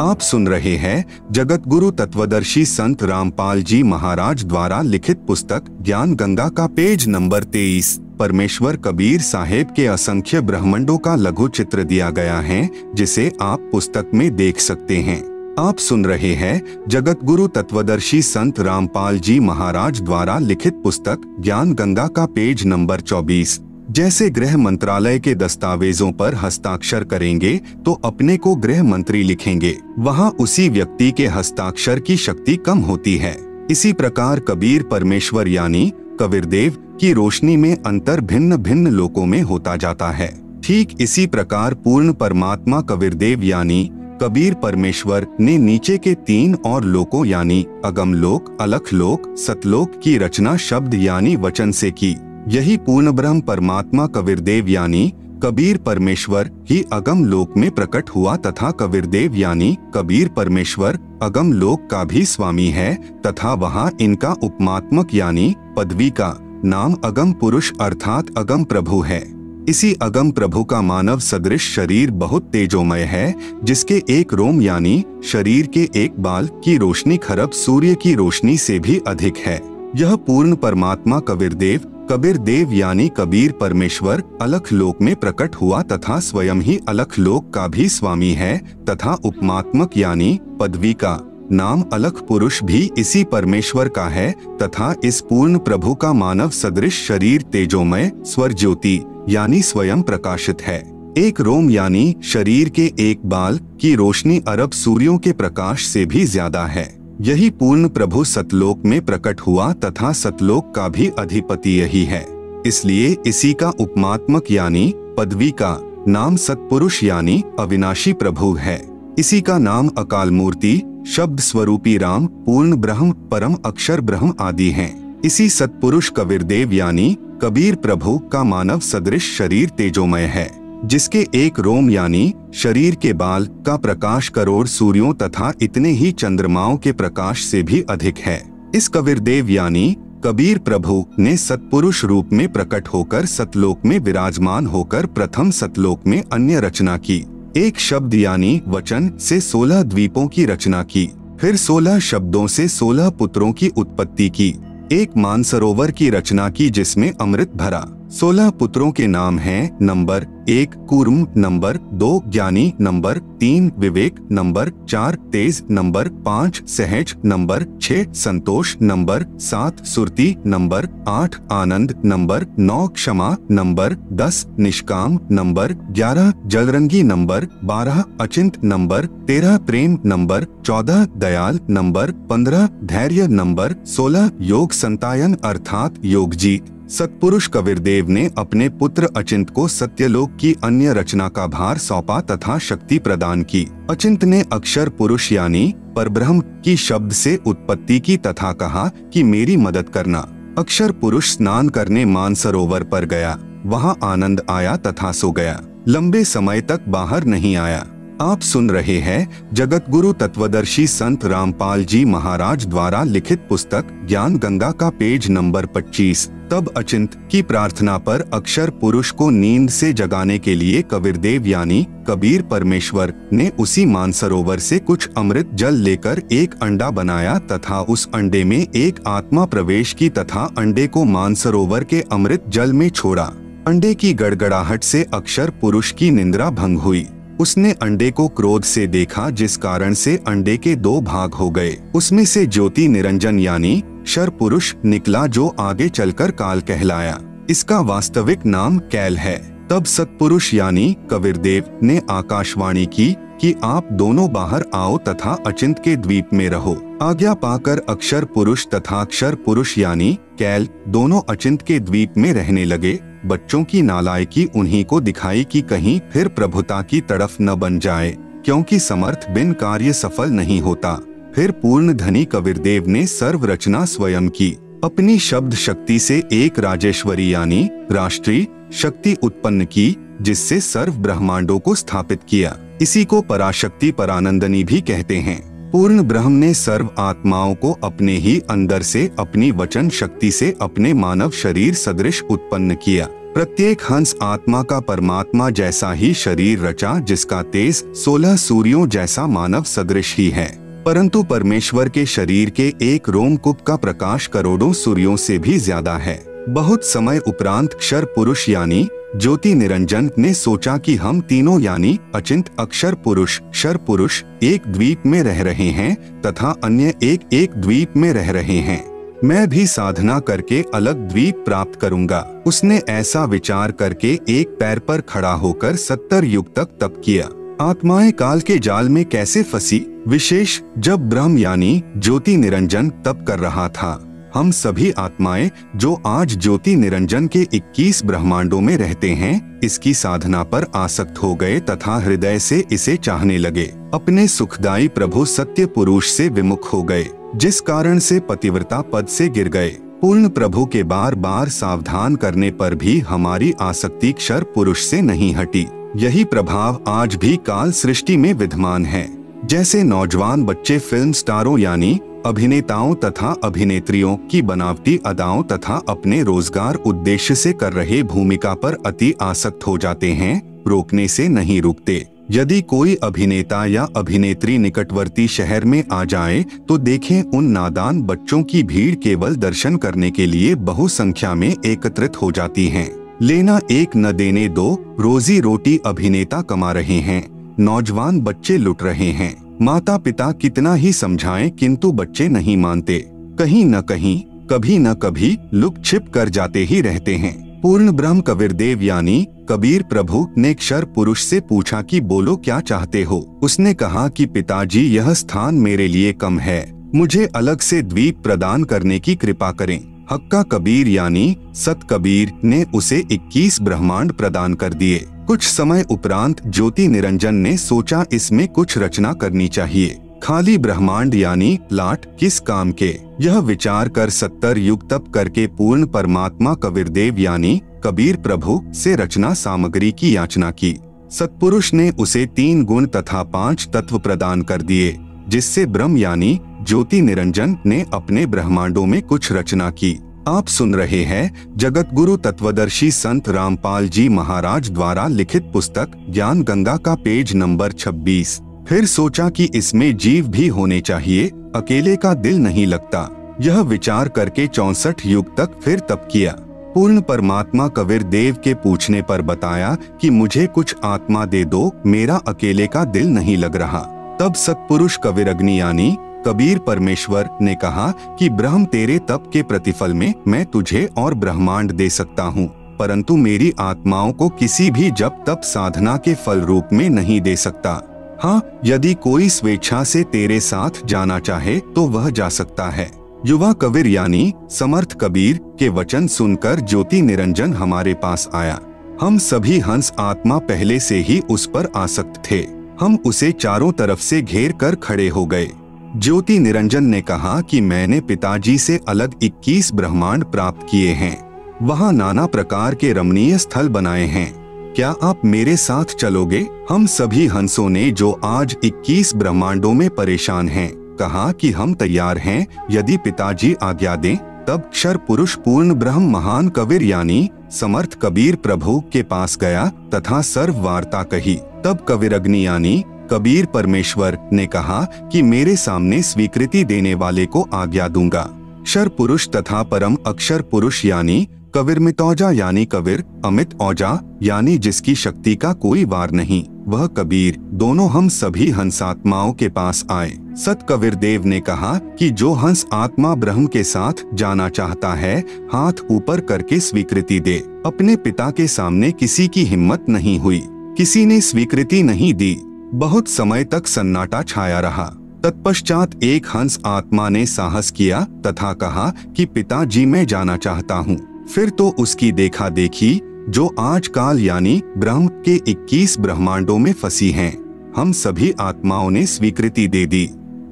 आप सुन रहे हैं जगत गुरु तत्वदर्शी संत रामपाल जी महाराज द्वारा लिखित पुस्तक ज्ञान गंगा का पेज नंबर 23। परमेश्वर कबीर साहेब के असंख्य ब्रह्मांडों का लघु चित्र दिया गया है, जिसे आप पुस्तक में देख सकते हैं। आप सुन रहे हैं जगत गुरु तत्वदर्शी संत रामपाल जी महाराज द्वारा लिखित पुस्तक ज्ञान गंगा का पेज नंबर 24। जैसे गृह मंत्रालय के दस्तावेजों पर हस्ताक्षर करेंगे तो अपने को गृह मंत्री लिखेंगे, वहाँ उसी व्यक्ति के हस्ताक्षर की शक्ति कम होती है। इसी प्रकार कबीर परमेश्वर यानी कबीरदेव की रोशनी में अंतर भिन्न भिन्न लोकों में होता जाता है। ठीक इसी प्रकार पूर्ण परमात्मा कबीरदेव यानी कबीर परमेश्वर ने नीचे के 3 और लोकों यानी अगम लोक, अलख लोक, सतलोक की रचना शब्द यानी वचन से की। यही पूर्ण ब्रह्म परमात्मा कबीरदेव यानी कबीर परमेश्वर ही अगम लोक में प्रकट हुआ तथा कबीरदेव यानी कबीर परमेश्वर अगम लोक का भी स्वामी है तथा वहाँ इनका उपमात्मक यानी पदवी का नाम अगम पुरुष अर्थात अगम प्रभु है। इसी अगम प्रभु का मानव सदृश शरीर बहुत तेजोमय है, जिसके एक रोम यानी शरीर के एक बाल की रोशनी खरब सूर्य की रोशनी से भी अधिक है। यह पूर्ण परमात्मा कबीरदेव यानी कबीर परमेश्वर अलख लोक में प्रकट हुआ तथा स्वयं ही अलख लोक का भी स्वामी है तथा उपमात्मक यानी पदवी का नाम अलख पुरुष भी इसी परमेश्वर का है तथा इस पूर्ण प्रभु का मानव सदृश शरीर तेजोमय स्वर ज्योति यानी स्वयं प्रकाशित है। एक रोम यानी शरीर के एक बाल की रोशनी अरब सूर्यों के प्रकाश से भी ज्यादा है। यही पूर्ण प्रभु सतलोक में प्रकट हुआ तथा सतलोक का भी अधिपति यही है। इसलिए इसी का उपमात्मक यानी पदवी का नाम सतपुरुष यानी अविनाशी प्रभु है। इसी का नाम अकाल मूर्ति, शब्द स्वरूपी राम, पूर्ण ब्रह्म, परम अक्षर ब्रह्म आदि हैं। इसी सतपुरुष कबीरदेव यानी कबीर प्रभु का मानव सदृश शरीर तेजोमय है, जिसके एक रोम यानी शरीर के बाल का प्रकाश करोड़ सूर्यों तथा इतने ही चंद्रमाओं के प्रकाश से भी अधिक है। इस कबीरदेव यानी कबीर प्रभु ने सतपुरुष रूप में प्रकट होकर सतलोक में विराजमान होकर प्रथम सतलोक में अन्य रचना की। एक शब्द यानी वचन से 16 द्वीपों की रचना की, फिर 16 शब्दों से 16 पुत्रों की उत्पत्ति की। एक मानसरोवर की रचना की जिसमें अमृत भरा। 16 पुत्रों के नाम हैं नंबर 1 कूर्म, नंबर 2 ज्ञानी, नंबर 3 विवेक, नंबर 4 तेज, नंबर 5 सहज, नंबर 6 संतोष, नंबर 7 सुरती, नंबर 8 आनंद, नंबर 9 क्षमा, नंबर 10 निष्काम, नंबर 11 जलरंगी, नंबर 12 अचिंत, नंबर 13 प्रेम, नंबर 14 दयाल, नंबर 15 धैर्य, नंबर 16 योग संतायन अर्थात योगजीत। सतपुरुष कबीरदेव ने अपने पुत्र अचिंत को सत्यलोक की अन्य रचना का भार सौंपा तथा शक्ति प्रदान की। अचिंत ने अक्षर पुरुष यानी परब्रह्म की शब्द से उत्पत्ति की तथा कहा कि मेरी मदद करना। अक्षर पुरुष स्नान करने मानसरोवर पर गया, वहाँ आनंद आया तथा सो गया, लंबे समय तक बाहर नहीं आया। आप सुन रहे हैं जगत गुरु तत्वदर्शी संत रामपाल जी महाराज द्वारा लिखित पुस्तक ज्ञान गंगा का पेज नंबर 25। तब अचिंत की प्रार्थना पर अक्षर पुरुष को नींद से जगाने के लिए कबीरदेव यानी कबीर परमेश्वर ने उसी मानसरोवर से कुछ अमृत जल लेकर एक अंडा बनाया तथा उस अंडे में एक आत्मा प्रवेश की तथा अंडे को मानसरोवर के अमृत जल में छोड़ा। अंडे की गड़गड़ाहट से अक्षर पुरुष की निंद्रा भंग हुई। उसने अंडे को क्रोध से देखा, जिस कारण से अंडे के 2 भाग हो गए। उसमें से ज्योति निरंजन यानी शर पुरुष निकला, जो आगे चलकर काल कहलाया। इसका वास्तविक नाम कैल है। तब सतपुरुष यानी कबीरदेव ने आकाशवाणी की कि आप दोनों बाहर आओ तथा अचिंत के द्वीप में रहो। आज्ञा पाकर अक्षर पुरुष तथा अक्षर पुरुष यानी कैल दोनों अचिंत के द्वीप में रहने लगे। बच्चों की नालायकी उन्हीं को दिखाई कि कहीं फिर प्रभुता की तरफ न बन जाए, क्योंकि समर्थ बिन कार्य सफल नहीं होता। फिर पूर्ण धनी कबीरदेव ने सर्व रचना स्वयं की। अपनी शब्द शक्ति से एक राजेश्वरी यानी राष्ट्रीय शक्ति उत्पन्न की, जिससे सर्व ब्रह्मांडों को स्थापित किया। इसी को पराशक्ति परानंदनी भी कहते हैं। पूर्ण ब्रह्म ने सर्व आत्माओं को अपने ही अंदर से अपनी वचन शक्ति से अपने मानव शरीर सदृश उत्पन्न किया। प्रत्येक हंस आत्मा का परमात्मा जैसा ही शरीर रचा, जिसका तेज 16 सूर्यों जैसा मानव सदृश ही है। परंतु परमेश्वर के शरीर के एक रोमकूप का प्रकाश करोड़ों सूर्यों से भी ज्यादा है। बहुत समय उपरांत क्षर पुरुष यानी ज्योति निरंजन ने सोचा कि हम तीनों यानी अचिंत, अक्षर पुरुष, क्षर पुरुष एक द्वीप में रह रहे हैं तथा अन्य एक द्वीप में रह रहे हैं। मैं भी साधना करके अलग द्वीप प्राप्त करूंगा। उसने ऐसा विचार करके एक पैर पर खड़ा होकर 70 युग तक तप किया। आत्माएं काल के जाल में कैसे फंसी, विशेष जब ब्रह्म यानी ज्योति निरंजन तप कर रहा था। हम सभी आत्माएं जो आज ज्योति निरंजन के 21 ब्रह्मांडों में रहते हैं, इसकी साधना पर आसक्त हो गए तथा हृदय से इसे चाहने लगे। अपने सुखदायी प्रभु सत्य पुरुष से विमुख हो गए, जिस कारण से पतिव्रता पद से गिर गए। पूर्ण प्रभु के बार बार सावधान करने पर भी हमारी आसक्ति क्षर पुरुष से नहीं हटी। यही प्रभाव आज भी काल सृष्टि में विद्यमान है। जैसे नौजवान बच्चे फिल्म स्टारों यानी अभिनेताओं तथा अभिनेत्रियों की बनावटी अदाओं तथा अपने रोजगार उद्देश्य से कर रहे भूमिका पर अति आसक्त हो जाते हैं, रोकने से नहीं रुकते। यदि कोई अभिनेता या अभिनेत्री निकटवर्ती शहर में आ जाए तो देखें उन नादान बच्चों की भीड़ केवल दर्शन करने के लिए बहुसंख्या में एकत्रित हो जाती है। लेना एक न देने दो, रोजी रोटी अभिनेता कमा रहे हैं, नौजवान बच्चे लुट रहे हैं। माता पिता कितना ही समझाएं किंतु बच्चे नहीं मानते। कहीं न कहीं, कभी न कभी लुक छिप कर जाते ही रहते हैं। पूर्ण ब्रह्म कबीरदेव यानी कबीर प्रभु ने क्षर पुरुष से पूछा कि बोलो क्या चाहते हो। उसने कहा कि पिताजी, यह स्थान मेरे लिए कम है, मुझे अलग से द्वीप प्रदान करने की कृपा करें। हक्का कबीर यानी सत कबीर ने उसे 21 ब्रह्मांड प्रदान कर दिए। कुछ समय उपरांत ज्योति निरंजन ने सोचा इसमें कुछ रचना करनी चाहिए। खाली ब्रह्मांड यानी लाट किस काम के, यह विचार कर 70 युग तप करके पूर्ण परमात्मा कबीरदेव यानी कबीर प्रभु से रचना सामग्री की याचना की। सतपुरुष ने उसे 3 गुण तथा 5 तत्व प्रदान कर दिए, जिससे ब्रह्म यानी ज्योति निरंजन ने अपने ब्रह्मांडों में कुछ रचना की। आप सुन रहे हैं जगत गुरु तत्वदर्शी संत रामपाल जी महाराज द्वारा लिखित पुस्तक ज्ञान गंगा का पेज नंबर 26। फिर सोचा कि इसमें जीव भी होने चाहिए, अकेले का दिल नहीं लगता। यह विचार करके 64 युग तक फिर तप किया। पूर्ण परमात्मा कबीर देव के पूछने पर बताया कि मुझे कुछ आत्मा दे दो, मेरा अकेले का दिल नहीं लग रहा। तब सतपुरुष कबीर अग्नि यानी कबीर परमेश्वर ने कहा कि ब्रह्म, तेरे तप के प्रतिफल में मैं तुझे और ब्रह्मांड दे सकता हूँ, परंतु मेरी आत्माओं को किसी भी जप तप साधना के फल रूप में नहीं दे सकता। हाँ, यदि कोई स्वेच्छा से तेरे साथ जाना चाहे तो वह जा सकता है। युवा कबीर यानी समर्थ कबीर के वचन सुनकर ज्योति निरंजन हमारे पास आया। हम सभी हंस आत्मा पहले से ही उस पर आसक्त थे। हम उसे चारों तरफ से घेर कर खड़े हो गए। ज्योति निरंजन ने कहा कि मैंने पिताजी से अलग 21 ब्रह्मांड प्राप्त किए हैं, वहाँ नाना प्रकार के रमणीय स्थल बनाए हैं, क्या आप मेरे साथ चलोगे? हम सभी हंसों ने जो आज 21 ब्रह्मांडों में परेशान हैं, कहा कि हम तैयार हैं, यदि पिताजी आज्ञा दें। तब क्षर पुरुष पूर्ण ब्रह्म महान कबीर यानी समर्थ कबीर प्रभु के पास गया तथा सर्व वार्ता कही। तब कबीर अग्नि यानी कबीर परमेश्वर ने कहा कि मेरे सामने स्वीकृति देने वाले को आज्ञा दूंगा। क्षर पुरुष तथा परम अक्षर पुरुष यानी कबीर मितौजा यानी कबीर अमित औजा यानी जिसकी शक्ति का कोई वार नहीं, वह कबीर, दोनों हम सभी हंसात्माओं के पास आए। सत कबीर देव ने कहा कि जो हंस आत्मा ब्रह्म के साथ जाना चाहता है, हाथ ऊपर करके स्वीकृति दे। अपने पिता के सामने किसी की हिम्मत नहीं हुई, किसी ने स्वीकृति नहीं दी। बहुत समय तक सन्नाटा छाया रहा। तत्पश्चात एक हंस आत्मा ने साहस किया तथा कहा कि पिताजी, मैं जाना चाहता हूँ। फिर तो उसकी देखा देखी जो आज काल यानी ब्रह्म के 21 ब्रह्मांडों में फंसी हैं, हम सभी आत्माओं ने स्वीकृति दे दी।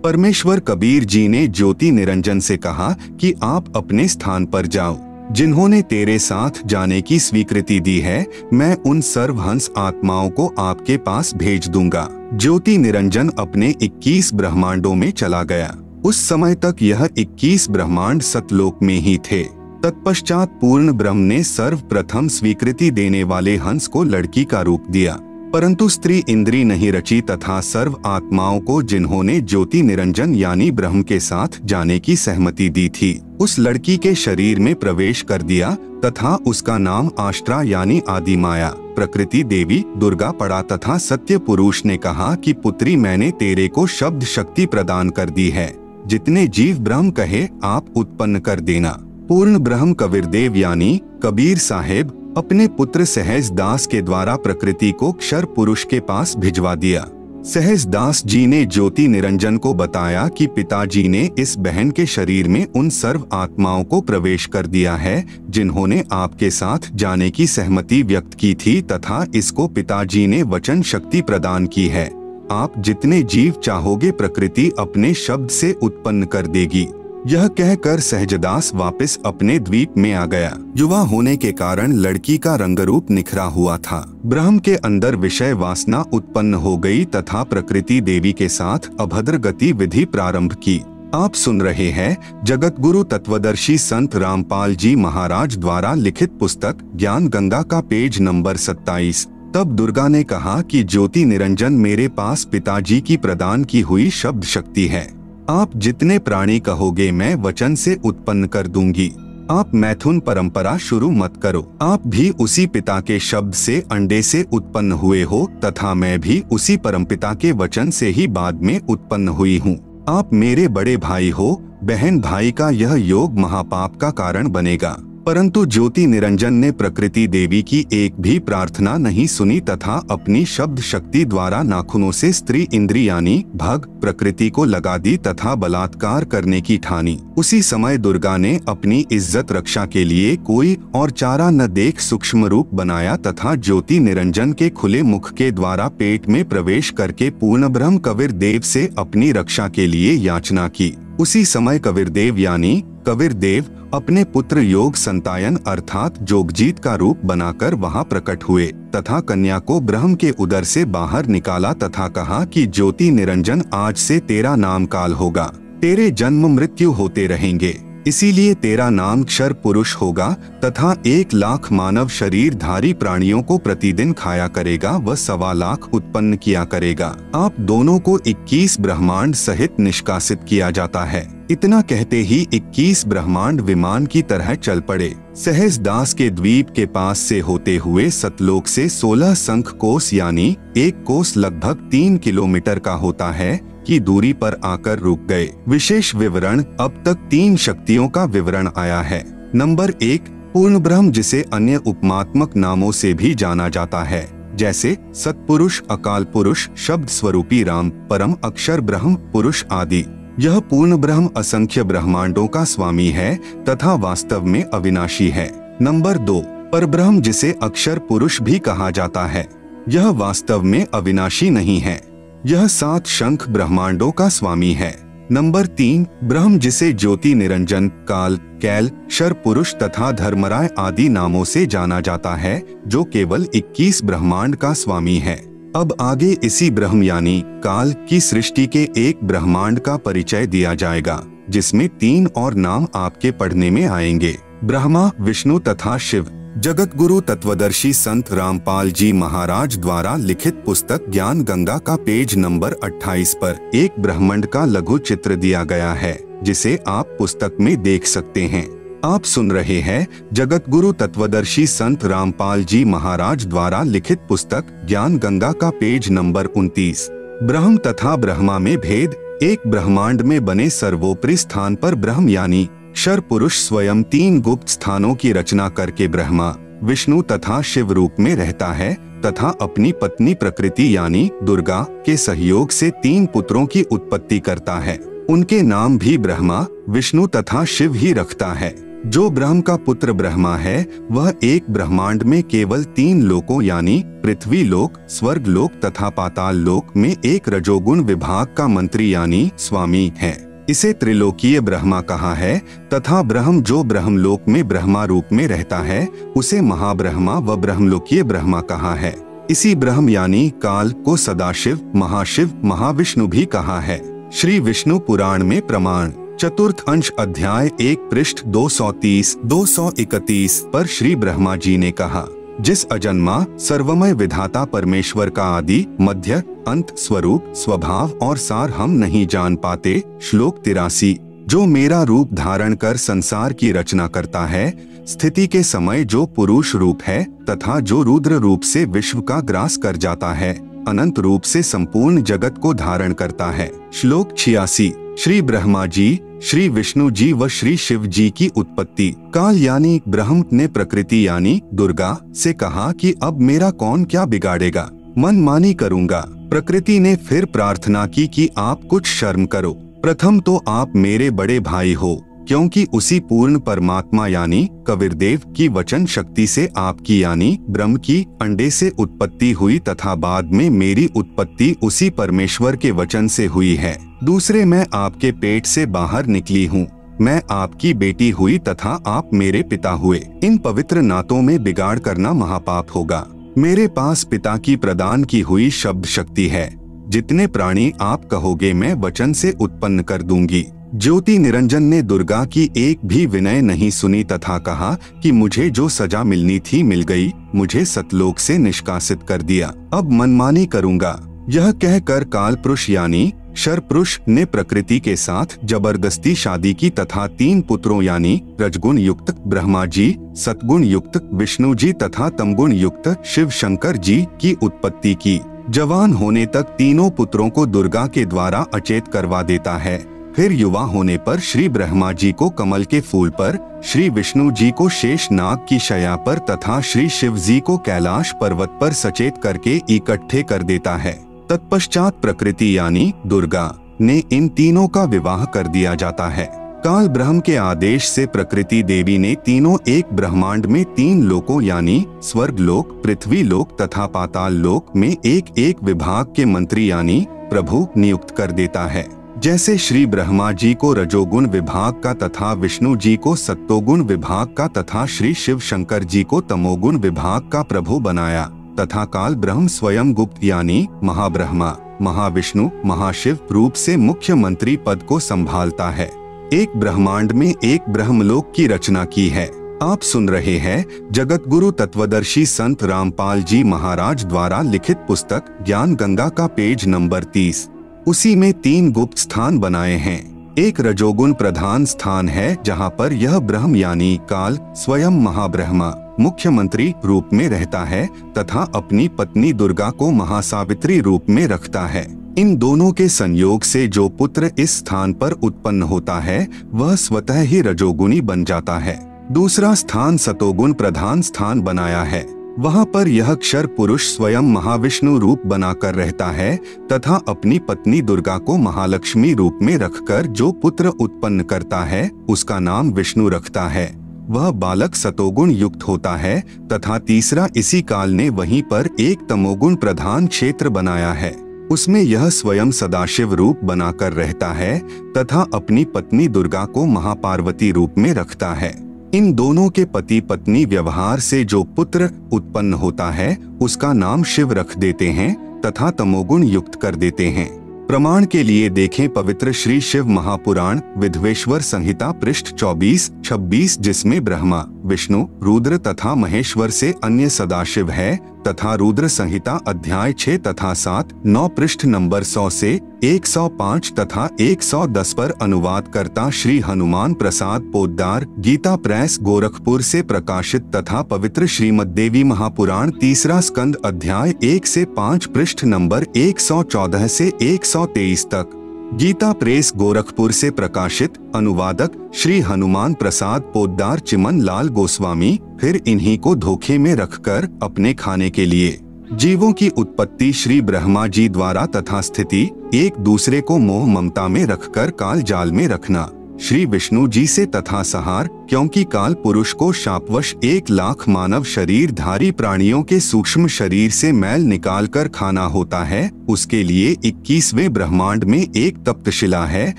परमेश्वर कबीर जी ने ज्योति निरंजन से कहा कि आप अपने स्थान पर जाओ। जिन्होंने तेरे साथ जाने की स्वीकृति दी है, मैं उन सर्वहंस आत्माओं को आपके पास भेज दूंगा। ज्योति निरंजन अपने 21 ब्रह्मांडों में चला गया। उस समय तक यह 21 ब्रह्मांड सतलोक में ही थे। तत्पश्चात पूर्ण ब्रह्म ने सर्वप्रथम स्वीकृति देने वाले हंस को लड़की का रूप दिया, परंतु स्त्री इंद्री नहीं रची तथा सर्व आत्माओं को जिन्होंने ज्योति निरंजन यानी ब्रह्म के साथ जाने की सहमति दी थी, उस लड़की के शरीर में प्रवेश कर दिया तथा उसका नाम आष्ट्रा यानी आदि माया प्रकृति देवी दुर्गा पड़ा तथा सत्य पुरुष ने कहा कि पुत्री मैंने तेरे को शब्द शक्ति प्रदान कर दी है, जितने जीव ब्रह्म कहे आप उत्पन्न कर देना। पूर्ण ब्रह्म कबीरदेव यानी कबीर साहेब अपने पुत्र सहज दास के द्वारा प्रकृति को क्षर पुरुष के पास भिजवा दिया। सहज दास जी ने ज्योति निरंजन को बताया कि पिताजी ने इस बहन के शरीर में उन सर्व आत्माओं को प्रवेश कर दिया है जिन्होंने आपके साथ जाने की सहमति व्यक्त की थी तथा इसको पिताजी ने वचन शक्ति प्रदान की है। आप जितने जीव चाहोगे प्रकृति अपने शब्द से उत्पन्न कर देगी। यह कहकर सहजदास वापस अपने द्वीप में आ गया। युवा होने के कारण लड़की का रंगरूप निखरा हुआ था। ब्रह्म के अंदर विषय वासना उत्पन्न हो गई तथा प्रकृति देवी के साथ अभद्र गति विधि प्रारंभ की। आप सुन रहे हैं जगत गुरु तत्वदर्शी संत रामपाल जी महाराज द्वारा लिखित पुस्तक ज्ञान गंगा का पेज नंबर 27। तब दुर्गा ने कहा कि ज्योति निरंजन मेरे पास पिताजी की प्रदान की हुई शब्द शक्ति है। आप जितने प्राणी कहोगे मैं वचन से उत्पन्न कर दूंगी। आप मैथुन परंपरा शुरू मत करो। आप भी उसी पिता के शब्द से अंडे से उत्पन्न हुए हो तथा मैं भी उसी परमपिता के वचन से ही बाद में उत्पन्न हुई हूँ। आप मेरे बड़े भाई हो। बहन भाई का यह योग महापाप का कारण बनेगा। परंतु ज्योति निरंजन ने प्रकृति देवी की एक भी प्रार्थना नहीं सुनी तथा अपनी शब्द शक्ति द्वारा नाखूनों से स्त्री इंद्री यानी भग प्रकृति को लगा दी तथा बलात्कार करने की ठानी। उसी समय दुर्गा ने अपनी इज्जत रक्षा के लिए कोई और चारा न देख सूक्ष्म रूप बनाया तथा ज्योति निरंजन के खुले मुख के द्वारा पेट में प्रवेश करके पूर्ण ब्रह्म कबीरदेव से अपनी रक्षा के लिए याचना की। उसी समय कबीरदेव यानी कबीरदेव अपने पुत्र योग संतायन अर्थात जोगजीत का रूप बनाकर वहां प्रकट हुए तथा कन्या को ब्रह्म के उदर से बाहर निकाला तथा कहा कि ज्योति निरंजन आज से तेरा नाम काल होगा। तेरे जन्म मृत्यु होते रहेंगे, इसीलिए तेरा नाम क्षर पुरुष होगा तथा 1 लाख मानव शरीरधारी प्राणियों को प्रतिदिन खाया करेगा व 1.25 लाख उत्पन्न किया करेगा। आप दोनों को 21 ब्रह्मांड सहित निष्कासित किया जाता है। इतना कहते ही 21 ब्रह्मांड विमान की तरह चल पड़े। सहज दास के द्वीप के पास से होते हुए सतलोक से 16 शंख कोस यानी 1 कोस लगभग 3 किलोमीटर का होता है की दूरी पर आकर रुक गए। विशेष विवरण अब तक 3 शक्तियों का विवरण आया है। नंबर 1 पूर्ण ब्रह्म जिसे अन्य उपमात्मक नामों से भी जाना जाता है जैसे सतपुरुष अकाल पुरुष शब्द स्वरूपी राम परम अक्षर ब्रह्म पुरुष आदि। यह पूर्ण ब्रह्म असंख्य ब्रह्मांडों का स्वामी है तथा वास्तव में अविनाशी है। नंबर 2 परब्रह्म जिसे अक्षर पुरुष भी कहा जाता है, यह वास्तव में अविनाशी नहीं है। यह 7 शंख ब्रह्मांडों का स्वामी है। नंबर 3 ब्रह्म जिसे ज्योति निरंजन काल कैल शर पुरुष तथा धर्मराय आदि नामों से जाना जाता है जो केवल 21 ब्रह्मांड का स्वामी है। अब आगे इसी ब्रह्म यानी काल की सृष्टि के एक ब्रह्मांड का परिचय दिया जाएगा जिसमें 3 और नाम आपके पढ़ने में आएंगे, ब्रह्मा विष्णु तथा शिव। जगत गुरु तत्वदर्शी संत रामपाल जी महाराज द्वारा लिखित पुस्तक ज्ञान गंगा का पेज नंबर 28 पर एक ब्रह्मांड का लघु चित्र दिया गया है जिसे आप पुस्तक में देख सकते हैं। आप सुन रहे हैं जगत गुरु तत्वदर्शी संत रामपाल जी महाराज द्वारा लिखित पुस्तक ज्ञान गंगा का पेज नंबर 29। ब्रह्म तथा ब्रह्मा में भेद। एक ब्रह्मांड में बने सर्वोपरि स्थान पर ब्रह्म यानी क्षर पुरुष स्वयं 3 गुप्त स्थानों की रचना करके ब्रह्मा विष्णु तथा शिव रूप में रहता है तथा अपनी पत्नी प्रकृति यानी दुर्गा के सहयोग से 3 पुत्रों की उत्पत्ति करता है। उनके नाम भी ब्रह्मा विष्णु तथा शिव ही रखता है। जो ब्रह्म का पुत्र ब्रह्मा है वह एक ब्रह्मांड में केवल 3 लोकों यानी पृथ्वी लोक स्वर्ग लोक तथा पाताल लोक में एक रजोगुण विभाग का मंत्री यानी स्वामी है। इसे त्रिलोकीय ब्रह्मा कहा है तथा ब्रह्म जो ब्रह्मलोक में ब्रह्मा रूप में रहता है उसे महाब्रह्मा व ब्रह्मलोकीय ब्रह्मा कहा है। इसी ब्रह्म यानी काल को सदाशिव महाशिव महाविष्णु भी कहा है। श्री विष्णु पुराण में प्रमाण चतुर्थ अंश अध्याय 1 पृष्ठ 230-231 पर श्री ब्रह्मा जी ने कहा, जिस अजन्मा सर्वमय विधाता परमेश्वर का आदि मध्य अंत स्वरूप स्वभाव और सार हम नहीं जान पाते। श्लोक 83। जो मेरा रूप धारण कर संसार की रचना करता है, स्थिति के समय जो पुरुष रूप है तथा जो रुद्र रूप से विश्व का ग्रास कर जाता है, अनंत रूप से संपूर्ण जगत को धारण करता है। श्लोक 86। श्री ब्रह्मा जी, श्री विष्णु जी व श्री शिव जी की उत्पत्ति। काल यानी ब्रह्म ने प्रकृति यानी दुर्गा से कहा कि अब मेरा कौन क्या बिगाड़ेगा, मनमानी करूंगा। प्रकृति ने फिर प्रार्थना की कि आप कुछ शर्म करो। प्रथम तो आप मेरे बड़े भाई हो, क्योंकि उसी पूर्ण परमात्मा यानी कबीरदेव की वचन शक्ति से आपकी यानी ब्रह्म की अंडे से उत्पत्ति हुई तथा बाद में मेरी उत्पत्ति उसी परमेश्वर के वचन से हुई है। दूसरे, मैं आपके पेट से बाहर निकली हूँ। मैं आपकी बेटी हुई तथा आप मेरे पिता हुए। इन पवित्र नातों में बिगाड़ करना महापाप होगा। मेरे पास पिता की प्रदान की हुई शब्द शक्ति है। जितने प्राणी आप कहोगे मैं वचन से उत्पन्न कर दूंगी। ज्योति निरंजन ने दुर्गा की एक भी विनय नहीं सुनी तथा कहा कि मुझे जो सजा मिलनी थी मिल गई, मुझे सतलोक से निष्कासित कर दिया, अब मनमानी करूंगा। यह कहकर काल पुरुष यानी शर पुरुष ने प्रकृति के साथ जबरदस्ती शादी की तथा 3 पुत्रों यानी रजगुण युक्त ब्रह्मा जी, सतगुण युक्त विष्णु जी तथा तमगुण युक्त शिव शंकर जी की उत्पत्ति की। जवान होने तक तीनों पुत्रों को दुर्गा के द्वारा अचेत करवा देता है। फिर युवा होने पर श्री ब्रह्मा जी को कमल के फूल पर, श्री विष्णु जी को शेष नाग की शया पर तथा श्री शिव जी को कैलाश पर्वत पर सचेत करके इकट्ठे कर देता है। तत्पश्चात प्रकृति यानी दुर्गा ने इन तीनों का विवाह कर दिया जाता है। काल ब्रह्म के आदेश से प्रकृति देवी ने तीनों एक ब्रह्मांड में 3 लोकों यानी स्वर्ग लोक, पृथ्वी लोक तथा पाताल लोक में एक एक विभाग के मंत्री यानी प्रभु नियुक्त कर देता है। जैसे श्री ब्रह्मा जी को रजोगुण विभाग का तथा विष्णु जी को सत्तोगुण विभाग का तथा श्री शिव शंकर जी को तमोगुण विभाग का प्रभु बनाया तथा काल ब्रह्म स्वयं गुप्त यानी महाब्रह्मा, महाविष्णु, महाशिव रूप से मुख्य मंत्री पद को संभालता है। एक ब्रह्मांड में एक ब्रह्मलोक की रचना की है। आप सुन रहे हैं जगत गुरु तत्वदर्शी संत रामपाल जी महाराज द्वारा लिखित पुस्तक ज्ञान गंगा का पेज नंबर 30। उसी में 3 गुप्त स्थान बनाए हैं। एक रजोगुण प्रधान स्थान है जहाँ पर यह ब्रह्म यानी काल स्वयं महाब्रह्मा मुख्यमंत्री रूप में रहता है तथा अपनी पत्नी दुर्गा को महासावित्री रूप में रखता है। इन दोनों के संयोग से जो पुत्र इस स्थान पर उत्पन्न होता है वह स्वतः ही रजोगुणी बन जाता है। दूसरा स्थान सतोगुण प्रधान स्थान बनाया है। वहाँ पर यह क्षर पुरुष स्वयं महाविष्णु रूप बनाकर रहता है तथा अपनी पत्नी दुर्गा को महालक्ष्मी रूप में रखकर जो पुत्र उत्पन्न करता है उसका नाम विष्णु रखता है। वह बालक सतोगुण युक्त होता है तथा तीसरा इसी काल ने वहीं पर एक तमोगुण प्रधान क्षेत्र बनाया है। उसमें यह स्वयं सदाशिव रूप बनाकर रहता है तथा अपनी पत्नी दुर्गा को महापार्वती रूप में रखता है। इन दोनों के पति पत्नी व्यवहार से जो पुत्र उत्पन्न होता है उसका नाम शिव रख देते हैं तथा तमोगुण युक्त कर देते हैं। प्रमाण के लिए देखें पवित्र श्री शिव महापुराण विधवेश्वर संहिता पृष्ठ 24-26 जिसमें ब्रह्मा, विष्णु, रुद्र तथा महेश्वर से अन्य सदाशिव है तथा रुद्र संहिता अध्याय 6 तथा 7-9 पृष्ठ नंबर 100 से 105 तथा 110 पर अनुवाद करता श्री हनुमान प्रसाद पोद्दार गीता प्रेस गोरखपुर से प्रकाशित तथा पवित्र श्रीमद् देवी महापुराण तीसरा स्कंद अध्याय 1 से 5 पृष्ठ नंबर 114 से 123 तक गीता प्रेस गोरखपुर से प्रकाशित। अनुवादक श्री हनुमान प्रसाद पोद्दार चिमन लाल गोस्वामी। फिर इन्हीं को धोखे में रखकर अपने खाने के लिए जीवों की उत्पत्ति श्री ब्रह्मा जी द्वारा तथा स्थिति एक दूसरे को मोह ममता में रखकर काल जाल में रखना श्री विष्णु जी से तथा सहार, क्योंकि काल पुरुष को शापवश 1 लाख मानव शरीर धारी प्राणियों के सूक्ष्म शरीर से मैल निकाल कर खाना होता है। उसके लिए 21वें ब्रह्मांड में एक तप्त शिला है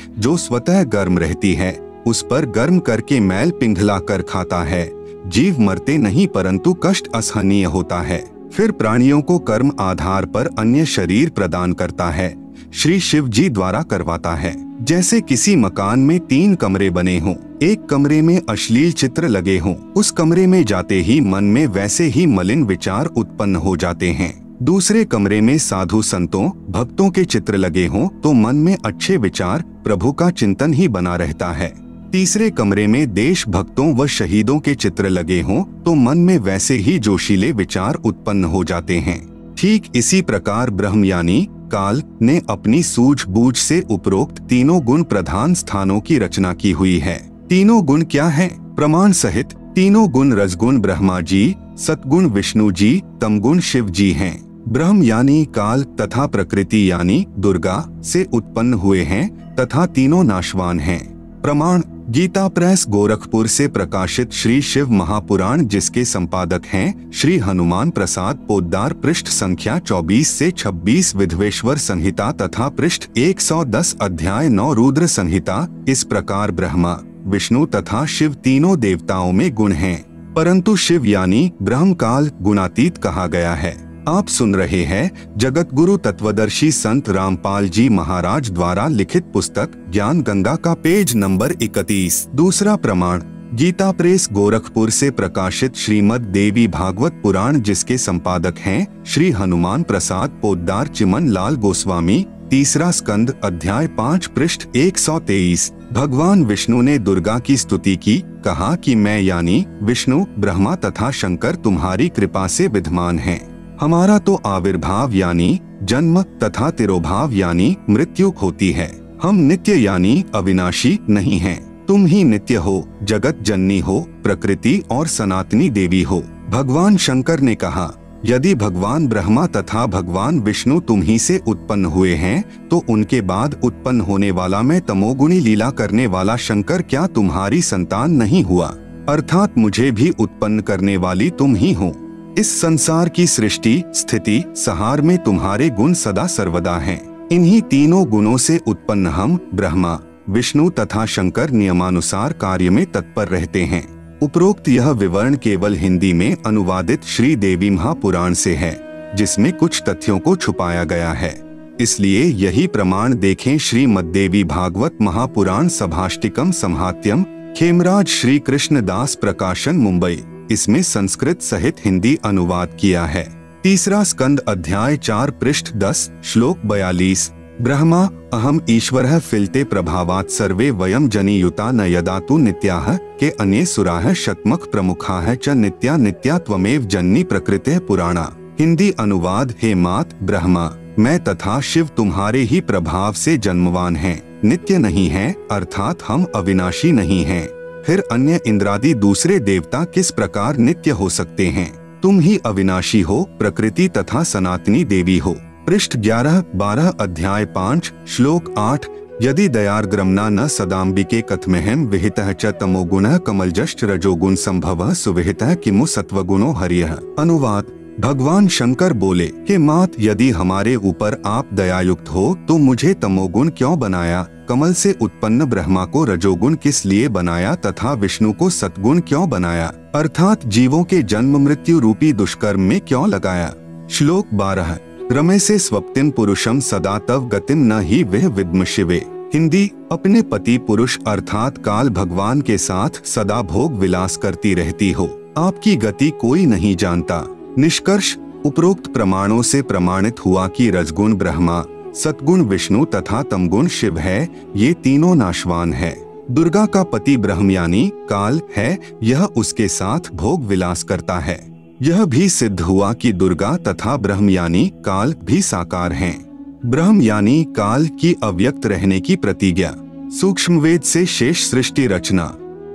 जो स्वतः गर्म रहती है। उस पर गर्म करके मैल पिघला कर खाता है। जीव मरते नहीं परंतु कष्ट असहनीय होता है। फिर प्राणियों को कर्म आधार पर अन्य शरीर प्रदान करता है। श्री शिव जी द्वारा करवाता है। जैसे किसी मकान में 3 कमरे बने हों, एक कमरे में अश्लील चित्र लगे हों, उस कमरे में जाते ही मन में वैसे ही मलिन विचार उत्पन्न हो जाते हैं। दूसरे कमरे में साधु संतों भक्तों के चित्र लगे हों तो मन में अच्छे विचार प्रभु का चिंतन ही बना रहता है। तीसरे कमरे में देश भक्तों व शहीदों के चित्र लगे हों तो मन में वैसे ही जोशीले विचार उत्पन्न हो जाते हैं। ठीक इसी प्रकार ब्रह्म यानी काल ने अपनी सूझबूझ से उपरोक्त तीनों गुण प्रधान स्थानों की रचना की हुई है। तीनों गुण क्या हैं? प्रमाण सहित तीनों गुण रजगुण ब्रह्मा जी, सतगुण विष्णु जी, तमगुण शिव जी हैं। ब्रह्म यानी काल तथा प्रकृति यानी दुर्गा से उत्पन्न हुए हैं तथा तीनों नाशवान हैं। प्रमाण गीता प्रेस गोरखपुर से प्रकाशित श्री शिव महापुराण जिसके संपादक हैं श्री हनुमान प्रसाद पोद्दार, पृष्ठ संख्या 24 से 26 विधवेश्वर संहिता तथा पृष्ठ 110 अध्याय 9 रुद्र संहिता। इस प्रकार ब्रह्मा विष्णु तथा शिव तीनों देवताओं में गुण हैं, परंतु शिव यानी ब्रह्म काल गुणातीत कहा गया है। आप सुन रहे हैं जगत गुरु तत्वदर्शी संत रामपाल जी महाराज द्वारा लिखित पुस्तक ज्ञान गंगा का पेज नंबर 31। दूसरा प्रमाण गीता प्रेस गोरखपुर से प्रकाशित श्रीमद् देवी भागवत पुराण जिसके संपादक हैं श्री हनुमान प्रसाद पोद्दार चिमन लाल गोस्वामी। तीसरा स्कंद अध्याय 5 पृष्ठ 123। भगवान विष्णु ने दुर्गा की स्तुति की, कहा कि मैं यानी विष्णु ब्रह्मा तथा शंकर तुम्हारी कृपा से विद्यमान हैं। हमारा तो आविर्भाव यानी जन्म तथा तिरोभाव यानी मृत्यु होती है। हम नित्य यानी अविनाशी नहीं हैं। तुम ही नित्य हो, जगत जननी हो, प्रकृति और सनातनी देवी हो। भगवान शंकर ने कहा, यदि भगवान ब्रह्मा तथा भगवान विष्णु तुम ही से उत्पन्न हुए हैं तो उनके बाद उत्पन्न होने वाला मैं तमोगुणी लीला करने वाला शंकर क्या तुम्हारी संतान नहीं हुआ? अर्थात मुझे भी उत्पन्न करने वाली तुम ही हो। इस संसार की सृष्टि स्थिति संहार में तुम्हारे गुण सदा सर्वदा हैं। इन्हीं तीनों गुणों से उत्पन्न हम ब्रह्मा विष्णु तथा शंकर नियमानुसार कार्य में तत्पर रहते हैं। उपरोक्त यह विवरण केवल हिंदी में अनुवादित श्री देवी महापुराण से है, जिसमें कुछ तथ्यों को छुपाया गया है। इसलिए यही प्रमाण देखें श्रीमद्देवी भागवत महापुराण सभाष्टिकम संहात्यम, खेमराज श्री कृष्णदास प्रकाशन मुंबई। इसमें संस्कृत सहित हिंदी अनुवाद किया है। तीसरा स्कंद अध्याय 4 पृष्ठ 10 श्लोक 42। ब्रह्मा अहम ईश्वरः फिलते प्रभावात् सर्वे वयम जनियुता न यदा तु नित्याः के अन्ये सुराः शतमख प्रमुखाः च नित्या नित्या त्वमेव जननी प्रकृतिः पुराणा। हिंदी अनुवाद हे मात ब्रह्मा मैं तथा शिव तुम्हारे ही प्रभाव से जन्मवान हैं, नित्य नहीं हैं, अर्थात हम अविनाशी नहीं हैं। फिर अन्य इंद्रादि दूसरे देवता किस प्रकार नित्य हो सकते हैं? तुम ही अविनाशी हो, प्रकृति तथा सनातनी देवी हो। पृष्ठ 11-12 अध्याय 5 श्लोक 8। यदि दयार्ग्रमना न सदाम्बिके कथमेहम विहितः च तमोगुणः कमलजश्च रजोगुण संभवः सुविहितः किमु सत्वगुणो हर्यः। अनुवाद भगवान शंकर बोले कि मात यदि हमारे ऊपर आप दयायुक्त हो तो मुझे तमोगुण क्यों बनाया? कमल से उत्पन्न ब्रह्मा को रजोगुण किस लिए बनाया तथा विष्णु को सतगुण क्यों बनाया? अर्थात जीवों के जन्म मृत्यु रूपी दुष्कर्म में क्यों लगाया? श्लोक 12। रमे से स्वप्तिम पुरुषम सदा तव गतिम न ही वह विद्म शिवे। हिंदी अपने पति पुरुष अर्थात काल भगवान के साथ सदा भोग विलास करती रहती हो, आपकी गति कोई नहीं जानता। निष्कर्ष उपरोक्त प्रमाणों से प्रमाणित हुआ कि रजगुण ब्रह्मा, सतगुण विष्णु तथा तमगुण शिव है, ये तीनों नाशवान है। दुर्गा का पति ब्रह्म यानी काल है, यह उसके साथ भोग विलास करता है। यह भी सिद्ध हुआ कि दुर्गा तथा ब्रह्म यानी काल भी साकार हैं। ब्रह्म यानी काल की अव्यक्त रहने की प्रतिज्ञा। सूक्ष्म वेद से शेष सृष्टि रचना।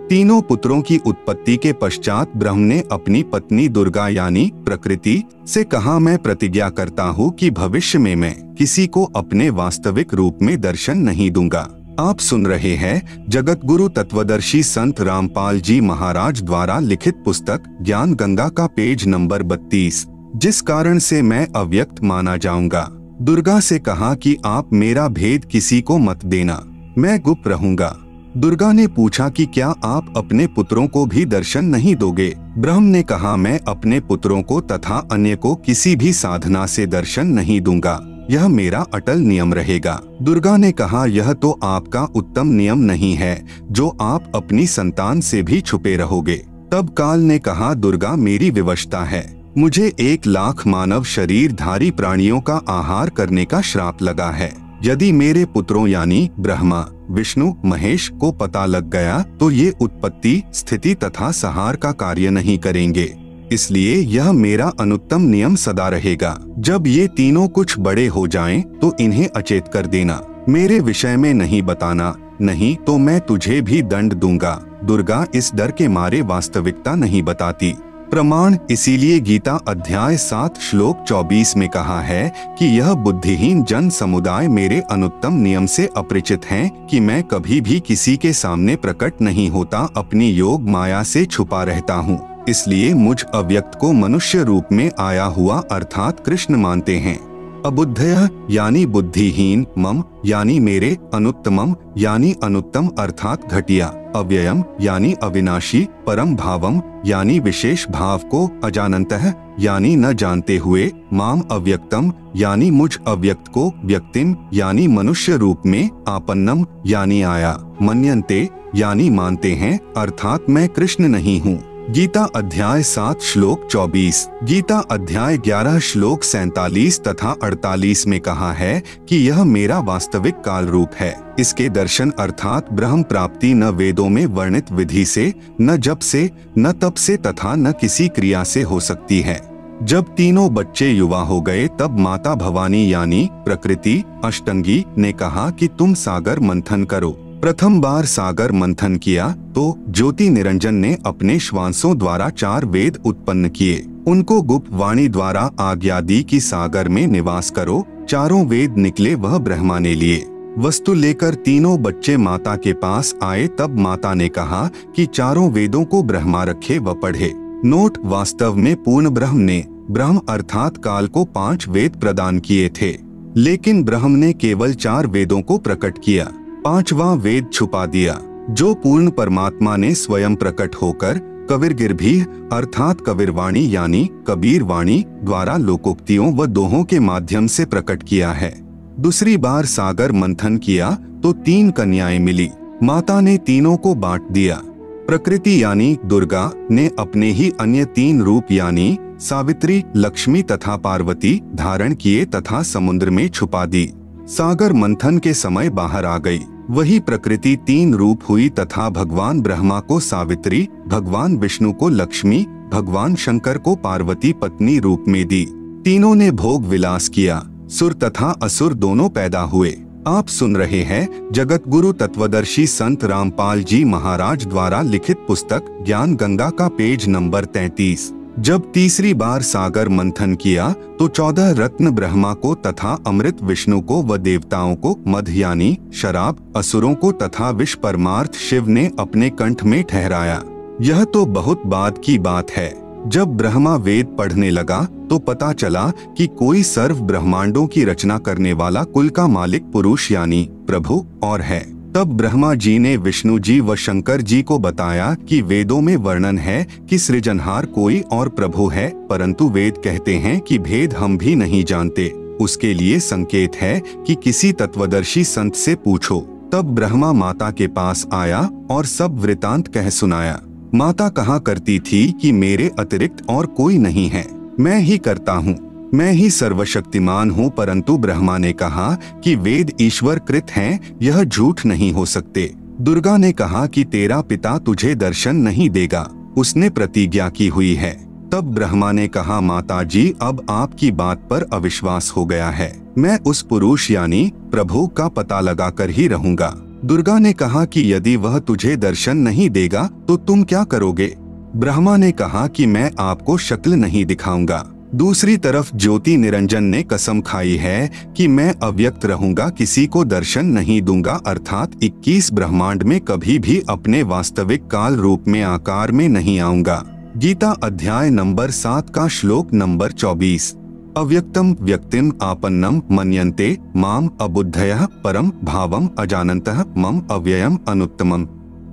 तीनों पुत्रों की उत्पत्ति के पश्चात ब्रह्म ने अपनी पत्नी दुर्गा यानी प्रकृति से कहा, मैं प्रतिज्ञा करता हूँ कि भविष्य में मैं किसी को अपने वास्तविक रूप में दर्शन नहीं दूंगा। आप सुन रहे हैं जगत गुरु तत्वदर्शी संत रामपाल जी महाराज द्वारा लिखित पुस्तक ज्ञान गंगा का पेज नंबर 32। जिस कारण से मैं अव्यक्त माना जाऊंगा। दुर्गा से कहा कि आप मेरा भेद किसी को मत देना, मैं गुप्त रहूंगा। दुर्गा ने पूछा कि क्या आप अपने पुत्रों को भी दर्शन नहीं दोगे? ब्रह्म ने कहा, मैं अपने पुत्रों को तथा अन्य को किसी भी साधना से दर्शन नहीं दूंगा। यह मेरा अटल नियम रहेगा। दुर्गा ने कहा, यह तो आपका उत्तम नियम नहीं है जो आप अपनी संतान से भी छुपे रहोगे। तब काल ने कहा, दुर्गा मेरी विवशता है, मुझे 1 लाख मानव शरीरधारी प्राणियों का आहार करने का श्राप लगा है। यदि मेरे पुत्रों यानी ब्रह्मा, विष्णु, महेश को पता लग गया तो ये उत्पत्ति, स्थिति तथा संहार का कार्य नहीं करेंगे। इसलिए यह मेरा अनुत्तम नियम सदा रहेगा। जब ये तीनों कुछ बड़े हो जाएं तो इन्हें अचेत कर देना, मेरे विषय में नहीं बताना, नहीं तो मैं तुझे भी दंड दूंगा। दुर्गा इस डर के मारे वास्तविकता नहीं बताती। प्रमाण, इसीलिए गीता अध्याय 7 श्लोक 24 में कहा है कि यह बुद्धिहीन जन समुदाय मेरे अनुत्तम नियम से अपरिचित हैं कि मैं कभी भी किसी के सामने प्रकट नहीं होता, अपनी योग माया से छुपा रहता हूँ। इसलिए मुझ अव्यक्त को मनुष्य रूप में आया हुआ अर्थात कृष्ण मानते हैं। अबुद्धयः यानी बुद्धिहीन, मम यानी मेरे, अनुत्तमम यानी अनुत्तम अर्थात घटिया, अव्ययम यानी अविनाशी, परम भावम यानी विशेष भाव को, अजानन्तः यानी न जानते हुए, माम अव्यक्तम यानी मुझ अव्यक्त को, व्यक्तिम यानी मनुष्य रूप में, आपन्नम यानी आया, मन्यन्ते यानी मानते हैं अर्थात मैं कृष्ण नहीं हूँ। गीता अध्याय 7 श्लोक 24, गीता अध्याय 11 श्लोक 47 तथा 48 में कहा है कि यह मेरा वास्तविक काल रूप है। इसके दर्शन अर्थात ब्रह्म प्राप्ति न वेदों में वर्णित विधि से, न जप से, न तप से तथा न किसी क्रिया से हो सकती है। जब तीनों बच्चे युवा हो गए तब माता भवानी यानी प्रकृति अष्टंगी ने कहा कि तुम सागर मंथन करो। प्रथम बार सागर मंथन किया तो ज्योति निरंजन ने अपने श्वासों द्वारा 4 वेद उत्पन्न किए। उनको गुप्त वाणी द्वारा आज्ञा दी कि सागर में निवास करो। 4 वेद निकले, वह ब्रह्मा ने लिए। वस्तु लेकर तीनों बच्चे माता के पास आए। तब माता ने कहा कि 4 वेदों को ब्रह्मा रखे व पढ़े। नोट, वास्तव में पूर्ण ब्रह्म ने ब्रह्म अर्थात काल को 5 वेद प्रदान किए थे, लेकिन ब्रह्म ने केवल 4 वेदों को प्रकट किया, 5वां वेद छुपा दिया, जो पूर्ण परमात्मा ने स्वयं प्रकट होकर कबीरगिरभी अर्थात कबीरवाणी यानी कबीर वाणी द्वारा लोकोक्तियों व दोहों के माध्यम से प्रकट किया है। दूसरी बार सागर मंथन किया तो 3 कन्याएं मिली। माता ने तीनों को बांट दिया। प्रकृति यानी दुर्गा ने अपने ही अन्य 3 रूप यानी सावित्री, लक्ष्मी तथा पार्वती धारण किए तथा समुद्र में छुपा दी। सागर मंथन के समय बाहर आ गई। वही प्रकृति 3 रूप हुई तथा भगवान ब्रह्मा को सावित्री, भगवान विष्णु को लक्ष्मी, भगवान शंकर को पार्वती पत्नी रूप में दी। तीनों ने भोग विलास किया। सुर तथा असुर दोनों पैदा हुए। आप सुन रहे हैं जगत गुरु तत्वदर्शी संत रामपाल जी महाराज द्वारा लिखित पुस्तक ज्ञान गंगा का पेज नंबर 33। जब तीसरी बार सागर मंथन किया तो 14 रत्न ब्रह्मा को तथा अमृत विष्णु को व देवताओं को, मध यानी शराब असुरों को तथा विष परमार्थ शिव ने अपने कंठ में ठहराया। यह तो बहुत बाद की बात है। जब ब्रह्मा वेद पढ़ने लगा तो पता चला कि कोई सर्व ब्रह्मांडों की रचना करने वाला कुल का मालिक पुरुष यानी प्रभु और है। तब ब्रह्मा जी ने विष्णु जी व शंकर जी को बताया कि वेदों में वर्णन है कि सृजनहार कोई और प्रभु है, परंतु वेद कहते हैं कि भेद हम भी नहीं जानते। उसके लिए संकेत है कि किसी तत्वदर्शी संत से पूछो। तब ब्रह्मा माता के पास आया और सब वृतांत कह सुनाया। माता कहा करती थी कि मेरे अतिरिक्त और कोई नहीं है, मैं ही करता हूँ, मैं ही सर्वशक्तिमान हूँ। परंतु ब्रह्मा ने कहा कि वेद ईश्वर कृत हैं, यह झूठ नहीं हो सकते। दुर्गा ने कहा कि तेरा पिता तुझे दर्शन नहीं देगा, उसने प्रतिज्ञा की हुई है। तब ब्रह्मा ने कहा, माता जी अब आपकी बात पर अविश्वास हो गया है, मैं उस पुरुष यानी प्रभु का पता लगाकर ही रहूंगा। दुर्गा ने कहा कि यदि वह तुझे दर्शन नहीं देगा तो तुम क्या करोगे? ब्रह्मा ने कहा कि मैं आपको शक्ल नहीं दिखाऊंगा। दूसरी तरफ ज्योति निरंजन ने कसम खाई है कि मैं अव्यक्त रहूंगा, किसी को दर्शन नहीं दूंगा, अर्थात 21 ब्रह्मांड में कभी भी अपने वास्तविक काल रूप में आकार में नहीं आऊंगा। गीता अध्याय नंबर 7 का श्लोक नंबर 24। अव्यक्तम व्यक्तिम आपन्नम मन्यन्ते माम अबुद्धयः परम भावम अजानन्तः मम अव्ययम अनुत्तमम।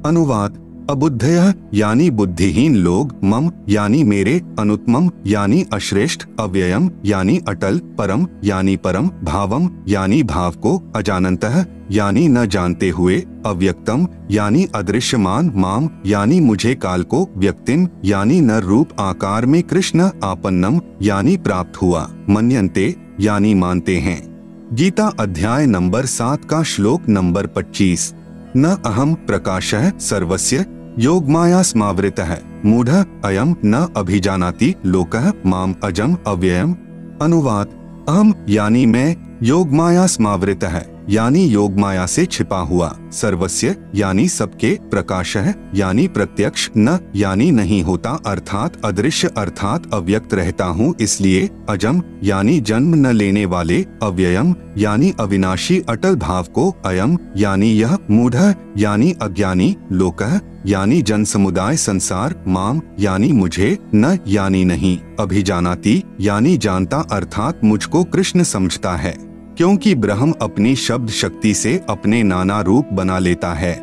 अनुवाद, अबुद्धयः यानी बुद्धिहीन लोग, मम यानी मेरे, अनुत्तमम यानी अश्रेष्ठ, अव्ययम यानी अटल, परम यानी परम, भावम यानी भाव को, अजानन्तः यानी न जानते हुए, अव्यक्तम यानी अदृश्यमान, माम यानी मुझे, काल को, व्यक्तिम यानी न रूप आकार में, कृष्ण आपन्नम यानी प्राप्त हुआ, मन्यन्ते यानी मानते हैं। गीता अध्याय नंबर 7 का श्लोक नंबर 25। न अहम प्रकाशः सर्वस्य योगमाया स्मावृतः मूढ़ः अयम न अभिजानाति लोकः माम अजम अव्ययम। अनुवाद: अहम यानी मैं, योगमाया स्मावृतः यानी योगमाया से छिपा हुआ, सर्वस्य यानी सबके, प्रकाशः यानी प्रत्यक्ष, न यानी नहीं होता अर्थात अदृश्य अर्थात अव्यक्त रहता हूँ इसलिए, अजम यानी जन्म न लेने वाले, अव्ययम यानी अविनाशी अटल भाव को, अयम यानी यह, मूढ़ः यानी अज्ञानी, लोकः यानी जन समुदाय संसार, माम यानी मुझे, न यानी नहीं, अभिजानाति यानी जानता अर्थात मुझको कृष्ण समझता है, क्योंकि ब्रह्म अपनी शब्द शक्ति से अपने नाना रूप बना लेता है।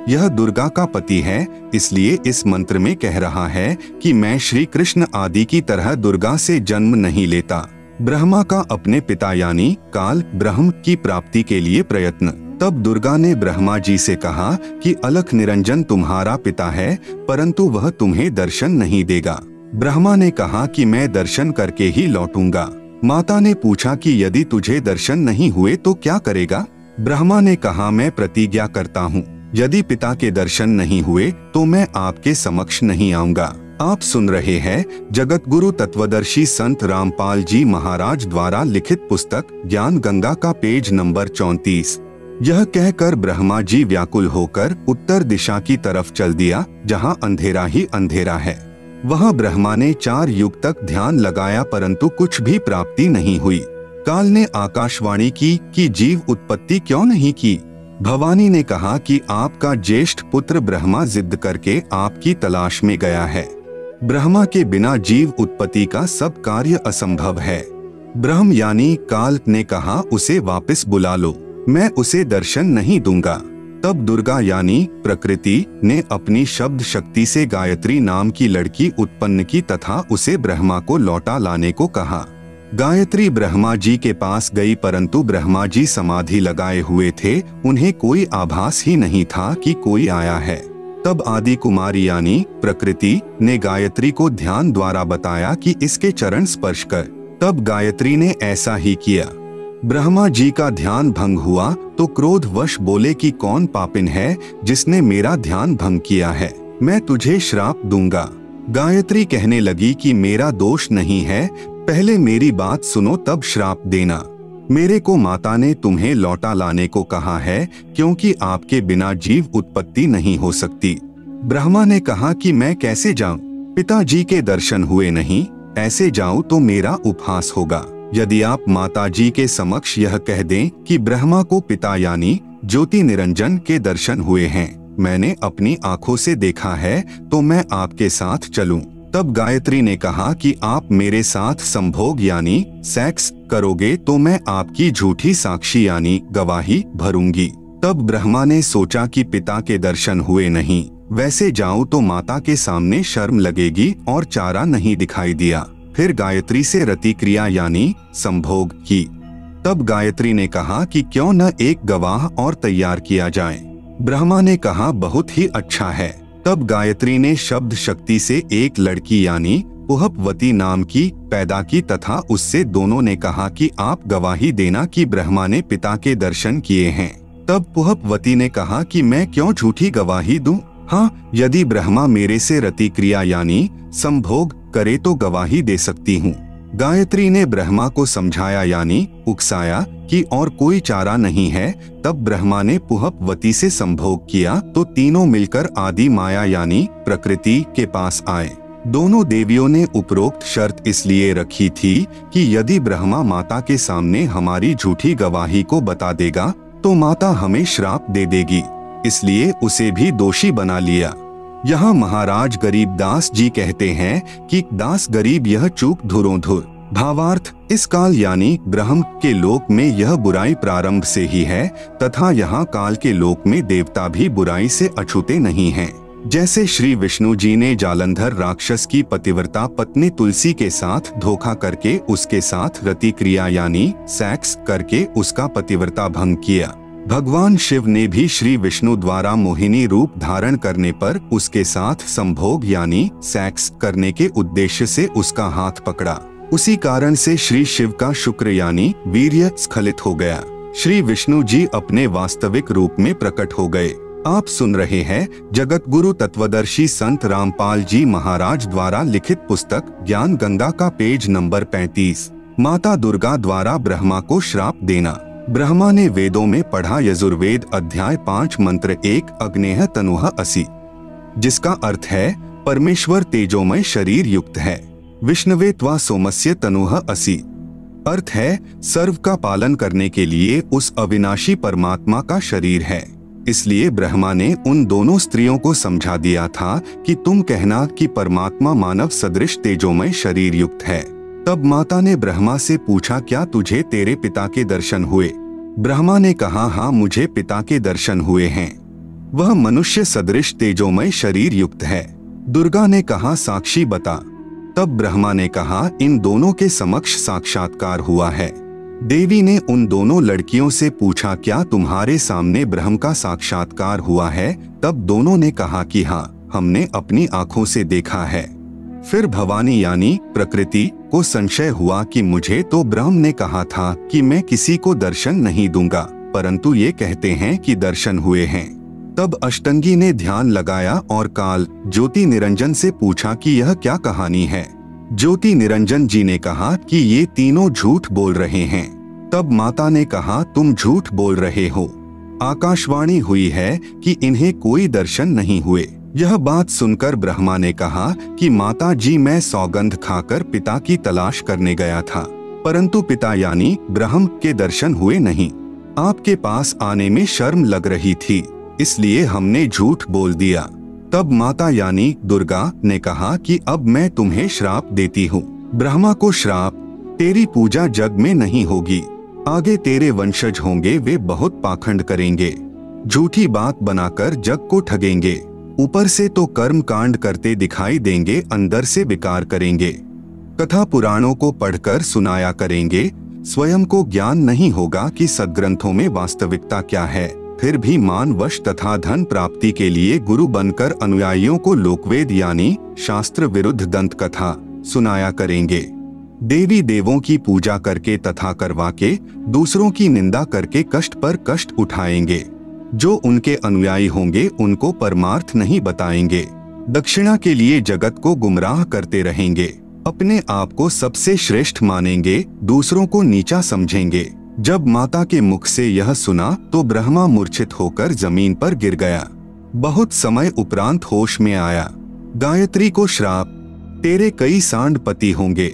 यह दुर्गा का पति है, इसलिए इस मंत्र में कह रहा है कि मैं श्री कृष्ण आदि की तरह दुर्गा से जन्म नहीं लेता। ब्रह्मा का अपने पिता यानी काल ब्रह्म की प्राप्ति के लिए प्रयत्न। तब दुर्गा ने ब्रह्मा जी से कहा कि अलख निरंजन तुम्हारा पिता है, परंतु वह तुम्हें दर्शन नहीं देगा। ब्रह्मा ने कहा कि मैं दर्शन करके ही लौटूंगा। माता ने पूछा कि यदि तुझे दर्शन नहीं हुए तो क्या करेगा? ब्रह्मा ने कहा मैं प्रतिज्ञा करता हूँ, यदि पिता के दर्शन नहीं हुए तो मैं आपके समक्ष नहीं आऊंगा। आप सुन रहे हैं जगत गुरु तत्वदर्शी संत रामपाल जी महाराज द्वारा लिखित पुस्तक ज्ञान गंगा का पेज नंबर 34। यह कहकर ब्रह्मा जी व्याकुल होकर उत्तर दिशा की तरफ चल दिया, जहाँ अंधेरा ही अंधेरा है। वहाँ ब्रह्मा ने 4 युग तक ध्यान लगाया परंतु कुछ भी प्राप्ति नहीं हुई। काल ने आकाशवाणी की कि जीव उत्पत्ति क्यों नहीं की। भवानी ने कहा कि आपका ज्येष्ठ पुत्र ब्रह्मा जिद करके आपकी तलाश में गया है। ब्रह्मा के बिना जीव उत्पत्ति का सब कार्य असंभव है। ब्रह्म यानी काल ने कहा उसे वापस बुला लो, मैं उसे दर्शन नहीं दूंगा। तब दुर्गा यानी प्रकृति ने अपनी शब्द शक्ति से गायत्री नाम की लड़की उत्पन्न की तथा उसे ब्रह्मा को लौटा लाने को कहा। गायत्री ब्रह्मा जी के पास गई परंतु ब्रह्मा जी समाधि लगाए हुए थे, उन्हें कोई आभास ही नहीं था कि कोई आया है। तब आदि कुमारी यानी प्रकृति ने गायत्री को ध्यान द्वारा बताया कि इसके चरण स्पर्श कर। तब गायत्री ने ऐसा ही किया। ब्रह्मा जी का ध्यान भंग हुआ तो क्रोधवश बोले कि कौन पापिन है जिसने मेरा ध्यान भंग किया है, मैं तुझे श्राप दूंगा। गायत्री कहने लगी कि मेरा दोष नहीं है, पहले मेरी बात सुनो तब श्राप देना। मेरे को माता ने तुम्हें लौटा लाने को कहा है क्योंकि आपके बिना जीव उत्पत्ति नहीं हो सकती। ब्रह्मा ने कहा कि मैं कैसे जाऊं, पिताजी के दर्शन हुए नहीं, ऐसे जाऊं तो मेरा उपहास होगा। यदि आप माता जी के समक्ष यह कह दें कि ब्रह्मा को पिता यानी ज्योति निरंजन के दर्शन हुए हैं, मैंने अपनी आंखों से देखा है, तो मैं आपके साथ चलूं। तब गायत्री ने कहा कि आप मेरे साथ संभोग यानी सेक्स करोगे तो मैं आपकी झूठी साक्षी यानी गवाही भरूंगी। तब ब्रह्मा ने सोचा कि पिता के दर्शन हुए नहीं, वैसे जाऊं तो माता के सामने शर्म लगेगी और चारा नहीं दिखाई दिया। फिर गायत्री से रति क्रिया यानी संभोग की। तब गायत्री ने कहा कि क्यों न एक गवाह और तैयार किया जाए। ब्रह्मा ने कहा बहुत ही अच्छा है। तब गायत्री ने शब्द शक्ति से एक लड़की यानी पुहपवती नाम की पैदा की तथा उससे दोनों ने कहा कि आप गवाही देना कि ब्रह्मा ने पिता के दर्शन किए हैं। तब पुहपवती ने कहा कि मैं क्यों झूठी गवाही दूं? हाँ, यदि ब्रह्मा मेरे से रति क्रिया यानी संभोग करे तो गवाही दे सकती हूँ। गायत्री ने ब्रह्मा को समझाया यानी उकसाया कि और कोई चारा नहीं है। तब ब्रह्मा ने पुहपवती से संभोग किया तो तीनों मिलकर आदि माया यानी प्रकृति के पास आए। दोनों देवियों ने उपरोक्त शर्त इसलिए रखी थी कि यदि ब्रह्मा माता के सामने हमारी झूठी गवाही को बता देगा तो माता हमें श्राप दे देगी, इसलिए उसे भी दोषी बना लिया। यहाँ महाराज गरीब दास जी कहते हैं कि दास गरीब यह चूक धुरोधुर। भावार्थ, इस काल यानी ब्रह्म के लोक में यह बुराई प्रारंभ से ही है तथा यहाँ काल के लोक में देवता भी बुराई से अछूते नहीं हैं। जैसे श्री विष्णु जी ने जालंधर राक्षस की पतिव्रता पत्नी तुलसी के साथ धोखा करके उसके साथ रति क्रिया यानी सेक्स करके उसका पतिव्रता भंग किया, भगवान शिव ने भी श्री विष्णु द्वारा मोहिनी रूप धारण करने पर उसके साथ संभोग यानी सेक्स करने के उद्देश्य से उसका हाथ पकड़ा। उसी कारण से श्री शिव का शुक्र यानी वीर्य स्खलित हो गया। श्री विष्णु जी अपने वास्तविक रूप में प्रकट हो गए। आप सुन रहे हैं जगत गुरु तत्वदर्शी संत रामपाल जी महाराज द्वारा लिखित पुस्तक ज्ञान गंगा का पेज नंबर 35। माता दुर्गा द्वारा ब्रह्मा को श्राप देना। ब्रह्मा ने वेदों में पढ़ा यजुर्वेद अध्याय 5 मंत्र 1 अग्नेह तनुह असि, जिसका अर्थ है परमेश्वर तेजोमय शरीर युक्त है। विष्णवे त्वा सोमस्य तनुह असि, अर्थ है सर्व का पालन करने के लिए उस अविनाशी परमात्मा का शरीर है। इसलिए ब्रह्मा ने उन दोनों स्त्रियों को समझा दिया था कि तुम कहना कि परमात्मा मानव सदृश तेजोमय शरीर युक्त है। तब माता ने ब्रह्मा से पूछा, क्या तुझे तेरे पिता के दर्शन हुए? ब्रह्मा ने कहा, हाँ मुझे पिता के दर्शन हुए हैं, वह मनुष्य सदृश तेजोमय शरीर युक्त है। दुर्गा ने कहा, साक्षी बता। तब ब्रह्मा ने कहा, इन दोनों के समक्ष साक्षात्कार हुआ है। देवी ने उन दोनों लड़कियों से पूछा, क्या तुम्हारे सामने ब्रह्म का साक्षात्कार हुआ है? तब दोनों ने कहा कि हाँ, हमने अपनी आंखों से देखा है। फिर भवानी यानी प्रकृति को संशय हुआ कि मुझे तो ब्रह्म ने कहा था कि मैं किसी को दर्शन नहीं दूंगा, परंतु ये कहते हैं कि दर्शन हुए हैं। तब अष्टंगी ने ध्यान लगाया और काल ज्योति निरंजन से पूछा कि यह क्या कहानी है। ज्योति निरंजन जी ने कहा कि ये तीनों झूठ बोल रहे हैं। तब माता ने कहा, तुम झूठ बोल रहे हो। आकाशवाणी हुई है कि इन्हें कोई दर्शन नहीं हुए। यह बात सुनकर ब्रह्मा ने कहा कि माता जी, मैं सौगंध खाकर पिता की तलाश करने गया था, परंतु पिता यानी ब्रह्म के दर्शन हुए नहीं। आपके पास आने में शर्म लग रही थी, इसलिए हमने झूठ बोल दिया। तब माता यानी दुर्गा ने कहा कि अब मैं तुम्हें श्राप देती हूँ। ब्रह्मा को श्राप, तेरी पूजा जग में नहीं होगी। आगे तेरे वंशज होंगे, वे बहुत पाखंड करेंगे, झूठी बात बनाकर जग को ठगेंगे। ऊपर से तो कर्म कांड करते दिखाई देंगे, अंदर से विकार करेंगे। कथा पुराणों को पढ़कर सुनाया करेंगे, स्वयं को ज्ञान नहीं होगा कि सद्ग्रंथों में वास्तविकता क्या है। फिर भी मानवश तथा धन प्राप्ति के लिए गुरु बनकर अनुयायियों को लोकवेद यानी शास्त्र विरुद्ध दंत कथा सुनाया करेंगे। देवी देवों की पूजा करके तथा करवा के दूसरों की निंदा करके कष्ट पर कष्ट उठाएंगे। जो उनके अनुयायी होंगे उनको परमार्थ नहीं बताएंगे। दक्षिणा के लिए जगत को गुमराह करते रहेंगे। अपने आप को सबसे श्रेष्ठ मानेंगे, दूसरों को नीचा समझेंगे। जब माता के मुख से यह सुना तो ब्रह्मा मूर्छित होकर जमीन पर गिर गया। बहुत समय उपरांत होश में आया। गायत्री को श्राप, तेरे कई सांड पति होंगे,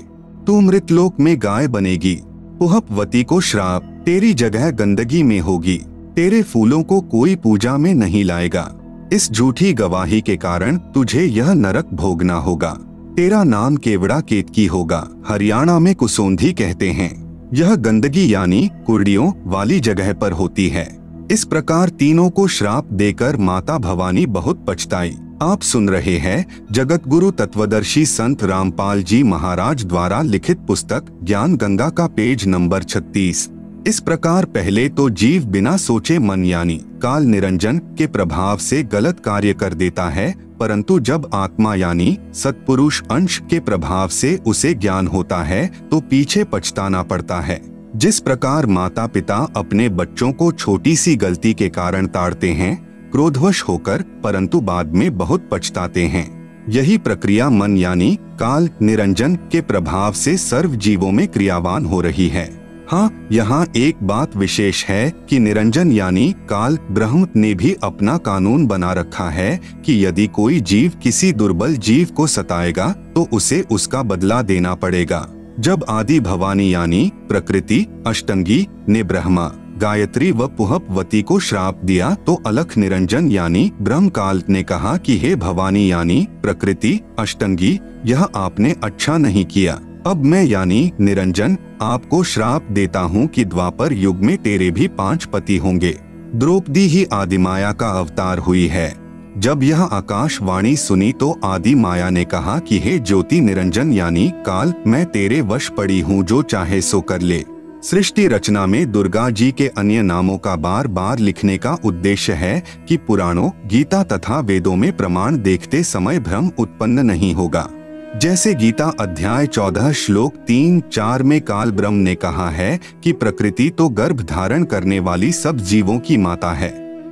तू मृतलोक में गाय बनेगी। पुहपवती को श्राप, तेरी जगह गंदगी में होगी, तेरे फूलों को कोई पूजा में नहीं लाएगा। इस झूठी गवाही के कारण तुझे यह नरक भोगना होगा। तेरा नाम केवड़ा केतकी होगा, हरियाणा में कुसोंधी कहते हैं। यह गंदगी यानी कुर्डियों वाली जगह पर होती है। इस प्रकार तीनों को श्राप देकर माता भवानी बहुत पछताई। आप सुन रहे हैं जगत गुरु तत्वदर्शी संत रामपाल जी महाराज द्वारा लिखित पुस्तक ज्ञान गंगा का पेज नंबर 36। इस प्रकार पहले तो जीव बिना सोचे मन यानी काल निरंजन के प्रभाव से गलत कार्य कर देता है, परंतु जब आत्मा यानी सत्पुरुष अंश के प्रभाव से उसे ज्ञान होता है तो पीछे पछताना पड़ता है। जिस प्रकार माता पिता अपने बच्चों को छोटी सी गलती के कारण ताड़ते हैं क्रोधवश होकर, परंतु बाद में बहुत पछताते हैं, यही प्रक्रिया मन यानी काल निरंजन के प्रभाव से सर्व जीवों में क्रियावान हो रही है। हाँ, यहाँ एक बात विशेष है कि निरंजन यानी काल ब्रह्म ने भी अपना कानून बना रखा है कि यदि कोई जीव किसी दुर्बल जीव को सताएगा तो उसे उसका बदला देना पड़ेगा। जब आदि भवानी यानी प्रकृति अष्टंगी ने ब्रह्मा गायत्री व पुहपवती को श्राप दिया तो अलख निरंजन यानी ब्रह्मकाल ने कहा कि हे भवानी यानी प्रकृति अष्टंगी, यह आपने अच्छा नहीं किया। अब मैं यानी निरंजन आपको श्राप देता हूँ कि द्वापर युग में तेरे भी 5 पति होंगे। द्रौपदी ही आदिमाया का अवतार हुई है। जब यह आकाशवाणी सुनी तो आदि माया ने कहा कि हे ज्योति निरंजन यानी काल, मैं तेरे वश पड़ी हूँ, जो चाहे सो कर ले। सृष्टि रचना में दुर्गा जी के अन्य नामों का बार बार लिखने का उद्देश्य है कि पुराणों, गीता तथा वेदों में प्रमाण देखते समय भ्रम उत्पन्न नहीं होगा। जैसे गीता अध्याय 14 श्लोक 3-4 में काल ब्रह्म ने कहा है कि प्रकृति तो गर्भ धारण करने वाली सब जीवों की माता है,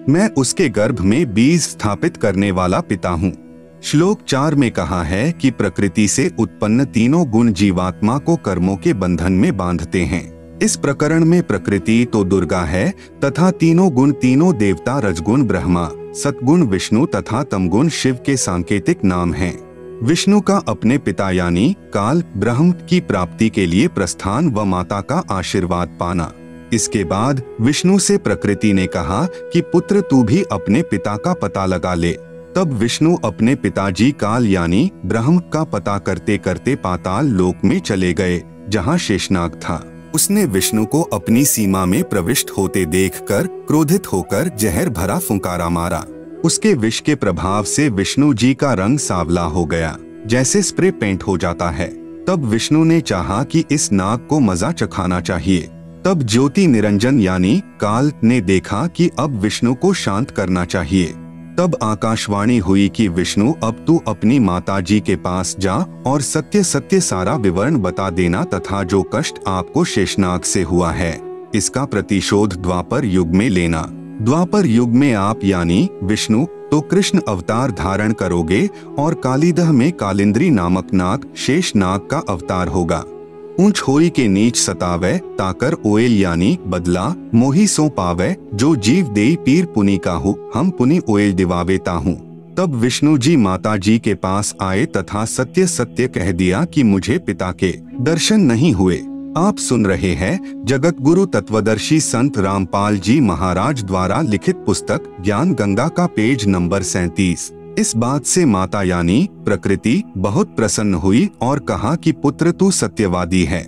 मैं उसके गर्भ में बीज स्थापित करने वाला पिता हूँ। श्लोक 4 में कहा है कि प्रकृति से उत्पन्न तीनों गुण जीवात्मा को कर्मों के बंधन में बांधते हैं। इस प्रकरण में प्रकृति तो दुर्गा है तथा तीनों गुण तीनों देवता रजगुण ब्रह्मा, सतगुण विष्णु तथा तमगुण शिव के सांकेतिक नाम हैं। विष्णु का अपने पिता यानी काल ब्रह्म की प्राप्ति के लिए प्रस्थान व माता का आशीर्वाद पाना। इसके बाद विष्णु से प्रकृति ने कहा कि पुत्र तू भी अपने पिता का पता लगा ले। तब विष्णु अपने पिताजी काल यानी ब्रह्म का पता करते करते पाताल लोक में चले गए, जहाँ शेषनाग था। उसने विष्णु को अपनी सीमा में प्रविष्ट होते देखकर क्रोधित होकर जहर भरा फुंकारा मारा। उसके विष के प्रभाव से विष्णु जी का रंग सांवला हो गया, जैसे स्प्रे पेंट हो जाता है। तब विष्णु ने चाहा कि इस नाग को मजा चखाना चाहिए। तब ज्योति निरंजन यानी काल ने देखा कि अब विष्णु को शांत करना चाहिए। तब आकाशवाणी हुई कि विष्णु, अब तू अपनी माता जी के पास जा और सत्य सत्य सारा विवरण बता देना तथा जो कष्ट आपको शेषनाग से हुआ है, इसका प्रतिशोध द्वापर युग में लेना। द्वापर युग में आप यानी विष्णु तो कृष्ण अवतार धारण करोगे और कालीदह में कालिंद्री नामक नाग शेषनाग का अवतार होगा। ऊंच होई के नीच सतावे ताकर ओएल यानी बदला मोही सो पावे, जो जीव देई पीर पुनि काहू हम पुनि ओएल दिवावेता हूँ। तब विष्णु जी माता जी के पास आए तथा सत्य सत्य कह दिया कि मुझे पिता के दर्शन नहीं हुए। आप सुन रहे हैं जगत गुरु तत्वदर्शी संत रामपाल जी महाराज द्वारा लिखित पुस्तक ज्ञान गंगा का पेज नंबर 37। इस बात से माता यानी प्रकृति बहुत प्रसन्न हुई और कहा कि पुत्र तू सत्यवादी है।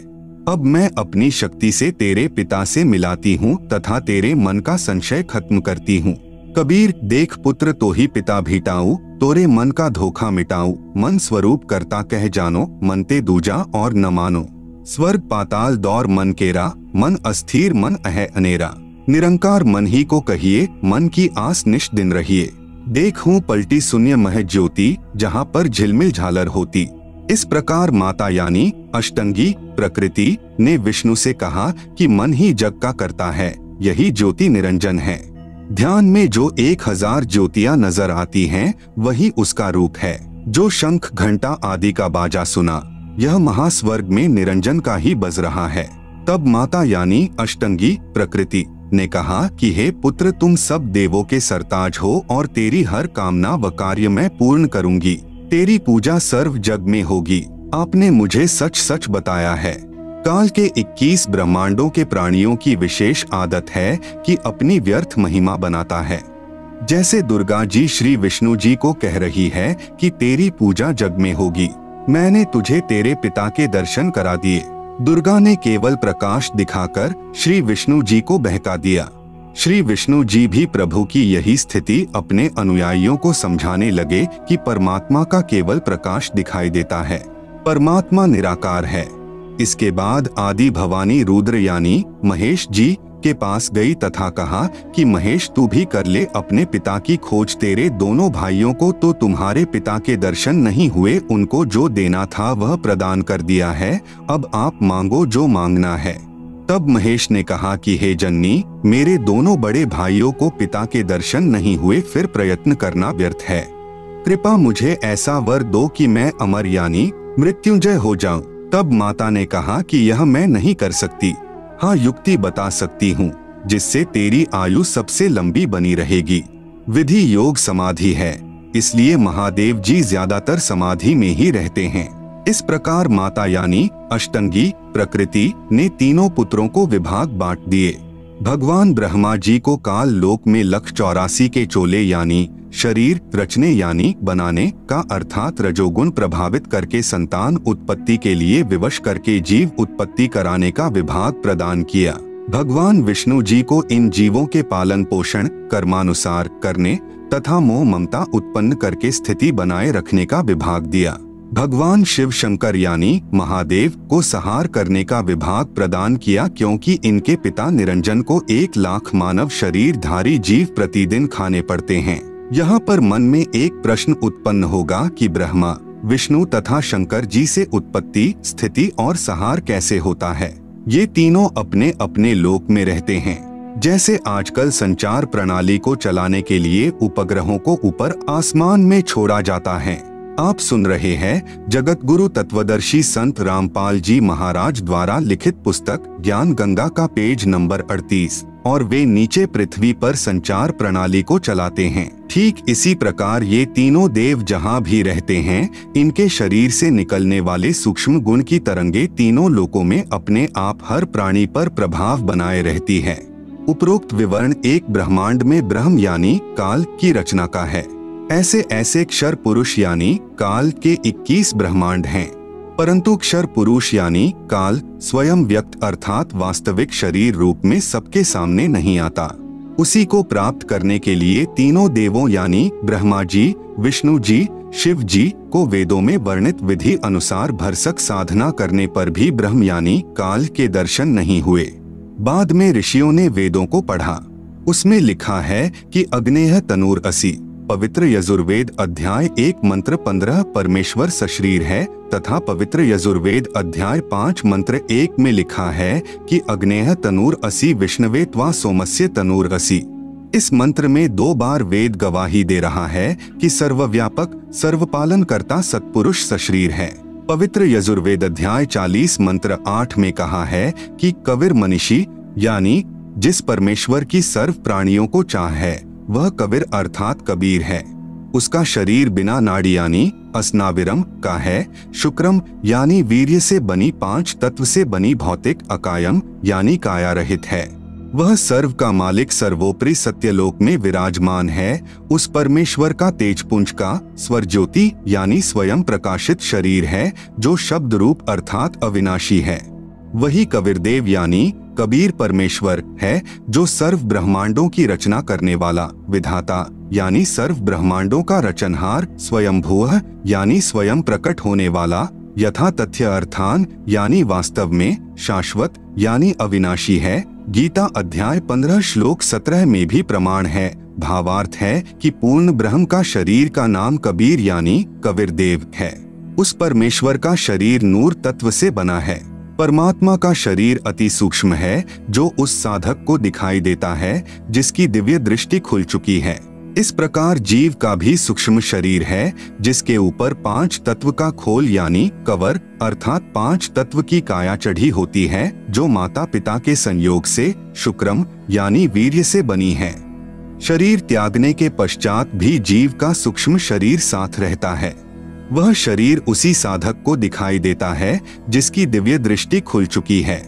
अब मैं अपनी शक्ति से तेरे पिता से मिलाती हूँ तथा तेरे मन का संशय खत्म करती हूँ। कबीर देख पुत्र तो ही पिता भीटाऊ, तोरे मन का धोखा मिटाऊ। मन स्वरूप करता कह जानो, मनते दूजा और न मानो। स्वर्ग पाताल दौर मन केरा, मन अस्थिर मन अह अनेरा। निरंकार मन ही को कहिए, मन की आस निश दिन रहिए। देखूं पलटी शून्य मह ज्योति, जहाँ पर झिलमिल झालर होती। इस प्रकार माता यानी अष्टंगी प्रकृति ने विष्णु से कहा कि मन ही जग का करता है, यही ज्योति निरंजन है। ध्यान में जो 1000 ज्योतियां नजर आती हैं, वही उसका रूप है। जो शंख घंटा आदि का बाजा सुना, यह महास्वर्ग में निरंजन का ही बज रहा है। तब माता यानी अष्टंगी प्रकृति ने कहा कि हे पुत्र, तुम सब देवों के सरताज हो और तेरी हर कामना व कार्य मैं पूर्ण करूंगी। तेरी पूजा सर्व जग में होगी। आपने मुझे सच सच बताया है। काल के 21 ब्रह्मांडों के प्राणियों की विशेष आदत है कि अपनी व्यर्थ महिमा बनाता है। जैसे दुर्गा जी श्री विष्णु जी को कह रही है कि तेरी पूजा जग में होगी, मैंने तुझे तेरे पिता के दर्शन करा दिए। दुर्गा ने केवल प्रकाश दिखाकर श्री विष्णु जी को बहका दिया। श्री विष्णु जी भी प्रभु की यही स्थिति अपने अनुयायियों को समझाने लगे कि परमात्मा का केवल प्रकाश दिखाई देता है, परमात्मा निराकार है। इसके बाद आदि भवानी रुद्र यानी महेश जी के पास गई तथा कहा कि महेश तू भी कर ले अपने पिता की खोज। तेरे दोनों भाइयों को तो तुम्हारे पिता के दर्शन नहीं हुए, उनको जो देना था वह प्रदान कर दिया है, अब आप मांगो जो मांगना है। तब महेश ने कहा कि हे जननी, मेरे दोनों बड़े भाइयों को पिता के दर्शन नहीं हुए, फिर प्रयत्न करना व्यर्थ है। कृपा मुझे ऐसा वर दो कि मैं अमर यानी मृत्युंजय हो जाऊं। तब माता ने कहा कि यह मैं नहीं कर सकती, हाँ युक्ति बता सकती हूँ जिससे तेरी आयु सबसे लंबी बनी रहेगी। विधि योग समाधि है, इसलिए महादेव जी ज्यादातर समाधि में ही रहते हैं। इस प्रकार माता यानी अष्टंगी प्रकृति ने तीनों पुत्रों को विभाग बांट दिए। भगवान ब्रह्मा जी को काल लोक में 184 के चोले यानी शरीर रचने यानी बनाने का अर्थात रजोगुण प्रभावित करके संतान उत्पत्ति के लिए विवश करके जीव उत्पत्ति कराने का विभाग प्रदान किया। भगवान विष्णु जी को इन जीवों के पालन पोषण कर्मानुसार करने तथा मोह ममता उत्पन्न करके स्थिति बनाए रखने का विभाग दिया। भगवान शिव शंकर यानी महादेव को संहार करने का विभाग प्रदान किया, क्योंकि इनके पिता निरंजन को 1 लाख मानव शरीरधारी जीव प्रतिदिन खाने पड़ते हैं। यहाँ पर मन में एक प्रश्न उत्पन्न होगा कि ब्रह्मा, विष्णु तथा शंकर जी से उत्पत्ति, स्थिति और संहार कैसे होता है? ये तीनों अपने अपने लोक में रहते हैं। जैसे आजकल संचार प्रणाली को चलाने के लिए उपग्रहों को ऊपर आसमान में छोड़ा जाता है। आप सुन रहे हैं जगत गुरु तत्वदर्शी संत रामपाल जी महाराज द्वारा लिखित पुस्तक ज्ञान गंगा का पेज नंबर 38, और वे नीचे पृथ्वी पर संचार प्रणाली को चलाते हैं। ठीक इसी प्रकार ये तीनों देव जहाँ भी रहते हैं, इनके शरीर से निकलने वाले सूक्ष्म गुण की तरंगे तीनों लोकों में अपने आप हर प्राणी पर प्रभाव बनाए रहती है। उपरोक्त विवरण एक ब्रह्मांड में ब्रह्म यानी काल की रचना का है। ऐसे क्षर पुरुष यानी काल के 21 ब्रह्मांड हैं, परंतु क्षर पुरुष यानी काल स्वयं व्यक्त अर्थात वास्तविक शरीर रूप में सबके सामने नहीं आता। उसी को प्राप्त करने के लिए तीनों देवों यानी ब्रह्मा जी, विष्णु जी, शिव जी को वेदों में वर्णित विधि अनुसार भरसक साधना करने पर भी ब्रह्म यानी काल के दर्शन नहीं हुए। बाद में ऋषियों ने वेदों को पढ़ा। उसमें लिखा है कि अग्नेय तनूर असि, पवित्र यजुर्वेद अध्याय 1 मंत्र 15 परमेश्वर सशरीर है, तथा पवित्र यजुर्वेद अध्याय 5 मंत्र 1 में लिखा है कि अग्नेय तनूर असि विष्णवे त्वा सोमस्य तनूर असि। इस मंत्र में 2 बार वेद गवाही दे रहा है कि सर्वव्यापक सर्वपालन करता सत्पुरुष सशरीर है। पवित्र यजुर्वेद अध्याय 40 मंत्र 8 में कहा है कि कविर मनीषी यानी जिस परमेश्वर की सर्व प्राणियों को चाह है, वह कबीर अर्थात कबीर है। उसका शरीर बिना नाड़ी यानी अस्नाविरम का है। शुक्रम यानी वीर्य से बनी 5 तत्व से बनी भौतिक अकायम यानी काया रहित है। वह सर्व का मालिक सर्वोपरि सत्यलोक में विराजमान है। उस परमेश्वर का तेजपुंज का स्वर ज्योति यानी स्वयं प्रकाशित शरीर है, जो शब्द रूप अर्थात अविनाशी है। वही कबीरदेव यानी कबीर परमेश्वर है, जो सर्व ब्रह्मांडों की रचना करने वाला विधाता यानी सर्व ब्रह्मांडों का रचनहार, स्वयंभूः यानी स्वयं प्रकट होने वाला, यथा तथ्य अर्थान यानी वास्तव में, शाश्वत यानी अविनाशी है। गीता अध्याय 15 श्लोक 17 में भी प्रमाण है। भावार्थ है कि पूर्ण ब्रह्म का शरीर का नाम कबीर यानी कबीरदेव है। उस परमेश्वर का शरीर नूर तत्व से बना है। परमात्मा का शरीर अति सूक्ष्म है, जो उस साधक को दिखाई देता है जिसकी दिव्य दृष्टि खुल चुकी है। इस प्रकार जीव का भी सूक्ष्म शरीर है, जिसके ऊपर 5 तत्व का खोल यानी कवर अर्थात 5 तत्व की काया चढ़ी होती है, जो माता पिता के संयोग से शुक्रम यानी वीर्य से बनी है। शरीर त्यागने के पश्चात भी जीव का सूक्ष्म शरीर साथ रहता है। वह शरीर उसी साधक को दिखाई देता है जिसकी दिव्य दृष्टि खुल चुकी है।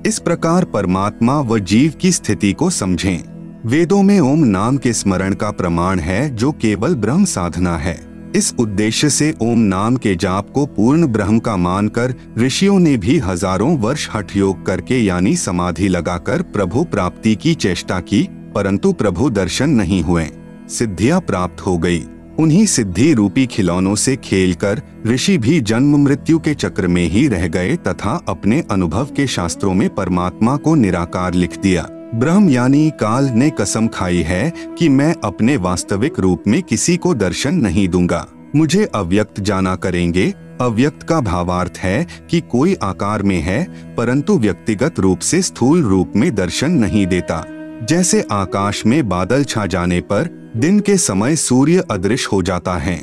इस प्रकार परमात्मा व जीव की स्थिति को समझें। वेदों में ओम नाम के स्मरण का प्रमाण है, जो केवल ब्रह्म साधना है। इस उद्देश्य से ओम नाम के जाप को पूर्ण ब्रह्म का मानकर ऋषियों ने भी हजारों वर्ष हठ योग करके यानी समाधि लगाकर प्रभु प्राप्ति की चेष्टा की, परंतु प्रभु दर्शन नहीं हुए। सिद्धियां प्राप्त हो गई। उन्हीं सिद्धि रूपी खिलौनों से खेलकर ऋषि भी जन्म मृत्यु के चक्र में ही रह गए तथा अपने अनुभव के शास्त्रों में परमात्मा को निराकार लिख दिया। ब्रह्म यानी काल ने कसम खाई है कि मैं अपने वास्तविक रूप में किसी को दर्शन नहीं दूंगा, मुझे अव्यक्त जाना करेंगे। अव्यक्त का भावार्थ है कि कोई आकार में है परंतु व्यक्तिगत रूप से स्थूल रूप में दर्शन नहीं देता। जैसे आकाश में बादल छा जाने पर दिन के समय सूर्य अदृश्य हो जाता है,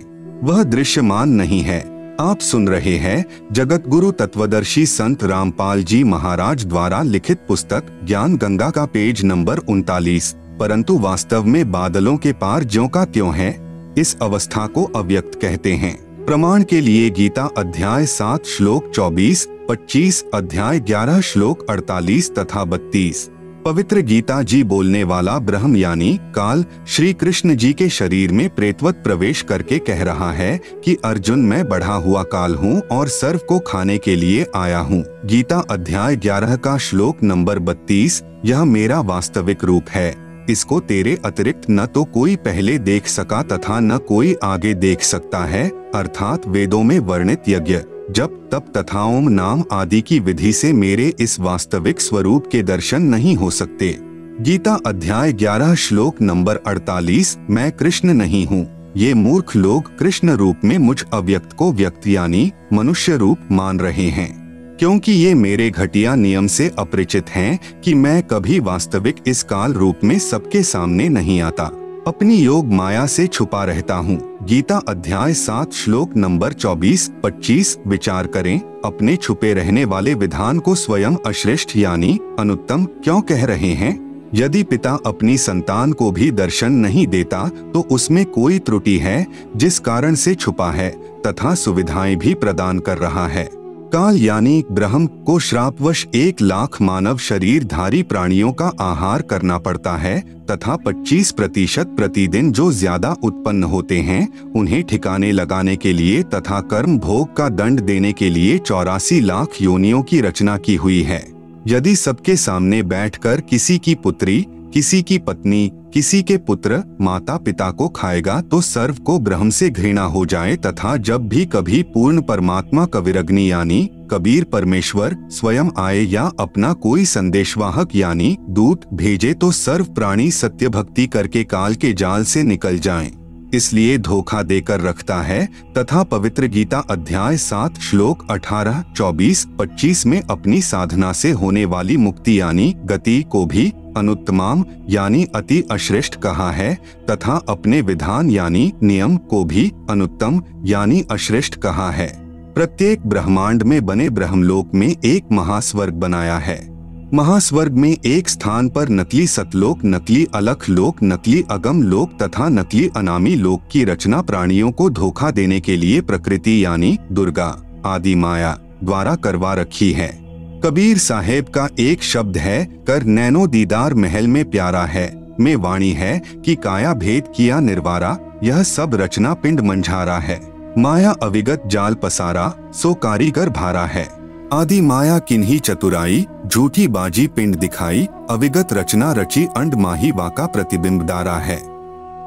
वह दृश्यमान नहीं है। आप सुन रहे हैं जगत गुरु तत्वदर्शी संत रामपाल जी महाराज द्वारा लिखित पुस्तक ज्ञान गंगा का पेज नंबर 39। परंतु वास्तव में बादलों के पार ज्यों का त्यों है। इस अवस्था को अव्यक्त कहते हैं। प्रमाण के लिए गीता अध्याय 7 श्लोक 24, 25 अध्याय 11 श्लोक 48 तथा 32। पवित्र गीता जी बोलने वाला ब्रह्म यानी काल श्री कृष्ण जी के शरीर में प्रेतवत प्रवेश करके कह रहा है कि अर्जुन, मैं बढ़ा हुआ काल हूँ और सर्व को खाने के लिए आया हूँ। गीता अध्याय 11 का श्लोक नंबर 32, यह मेरा वास्तविक रूप है। इसको तेरे अतिरिक्त न तो कोई पहले देख सका तथा न कोई आगे देख सकता है, अर्थात वेदों में वर्णित यज्ञ, जप, तप तथा ओम नाम आदि की विधि से मेरे इस वास्तविक स्वरूप के दर्शन नहीं हो सकते। गीता अध्याय 11 श्लोक नंबर 48। मैं कृष्ण नहीं हूँ। ये मूर्ख लोग कृष्ण रूप में मुझ अव्यक्त को व्यक्त यानी मनुष्य रूप मान रहे हैं, क्योंकि ये मेरे घटिया नियम से अपरिचित हैं कि मैं कभी वास्तविक इस काल रूप में सबके सामने नहीं आता, अपनी योग माया से छुपा रहता हूँ। गीता अध्याय 7 श्लोक नंबर 24-25। विचार करें, अपने छुपे रहने वाले विधान को स्वयं अश्रेष्ठ यानी अनुत्तम क्यों कह रहे हैं? यदि पिता अपनी संतान को भी दर्शन नहीं देता तो उसमें कोई त्रुटि है जिस कारण से छुपा है तथा सुविधाएं भी प्रदान कर रहा है। काल यानी ब्रह्म को श्रापवश 1,00,000 मानव शरीरधारी प्राणियों का आहार करना पड़ता है तथा 25% प्रतिदिन जो ज्यादा उत्पन्न होते हैं उन्हें ठिकाने लगाने के लिए तथा कर्म भोग का दंड देने के लिए 84 लाख योनियों की रचना की हुई है। यदि सबके सामने बैठकर किसी की पुत्री, किसी की पत्नी, किसी के पुत्र माता पिता को खाएगा तो सर्व को ब्रह्म से घृणा हो जाए तथा जब भी कभी पूर्ण परमात्मा कविरग्नि यानी कबीर परमेश्वर स्वयं आए या अपना कोई संदेशवाहक यानी दूत भेजे तो सर्व प्राणी सत्य भक्ति करके काल के जाल से निकल जाएं। इसलिए धोखा देकर रखता है तथा पवित्र गीता अध्याय 7 श्लोक 18, 24, 25 में अपनी साधना से होने वाली मुक्ति यानी गति को भी अनुत्तमाम यानी अति अश्रेष्ठ कहा है तथा अपने विधान यानी नियम को भी अनुत्तम यानी अश्रेष्ठ कहा है। प्रत्येक ब्रह्मांड में बने ब्रह्मलोक में एक महास्वर्ग बनाया है। महास्वर्ग में एक स्थान पर नकली सतलोक, नकली अलख लोक, नकली अगम लोक तथा नकली अनामी लोक की रचना प्राणियों को धोखा देने के लिए प्रकृति यानी दुर्गा आदि माया द्वारा करवा रखी है। कबीर साहेब का एक शब्द है, कर नैनो दीदार महल में प्यारा है, में वाणी है कि काया भेद किया निर्वारा, यह सब रचना पिंड मंझारा है। माया अविगत जाल पसारा, सो कारीगर भारा है। आदि माया किन्ही चतुराई, झूठी बाजी पिंड दिखाई, अविगत रचना रची अंड माही वाका प्रतिबिंब डारा है।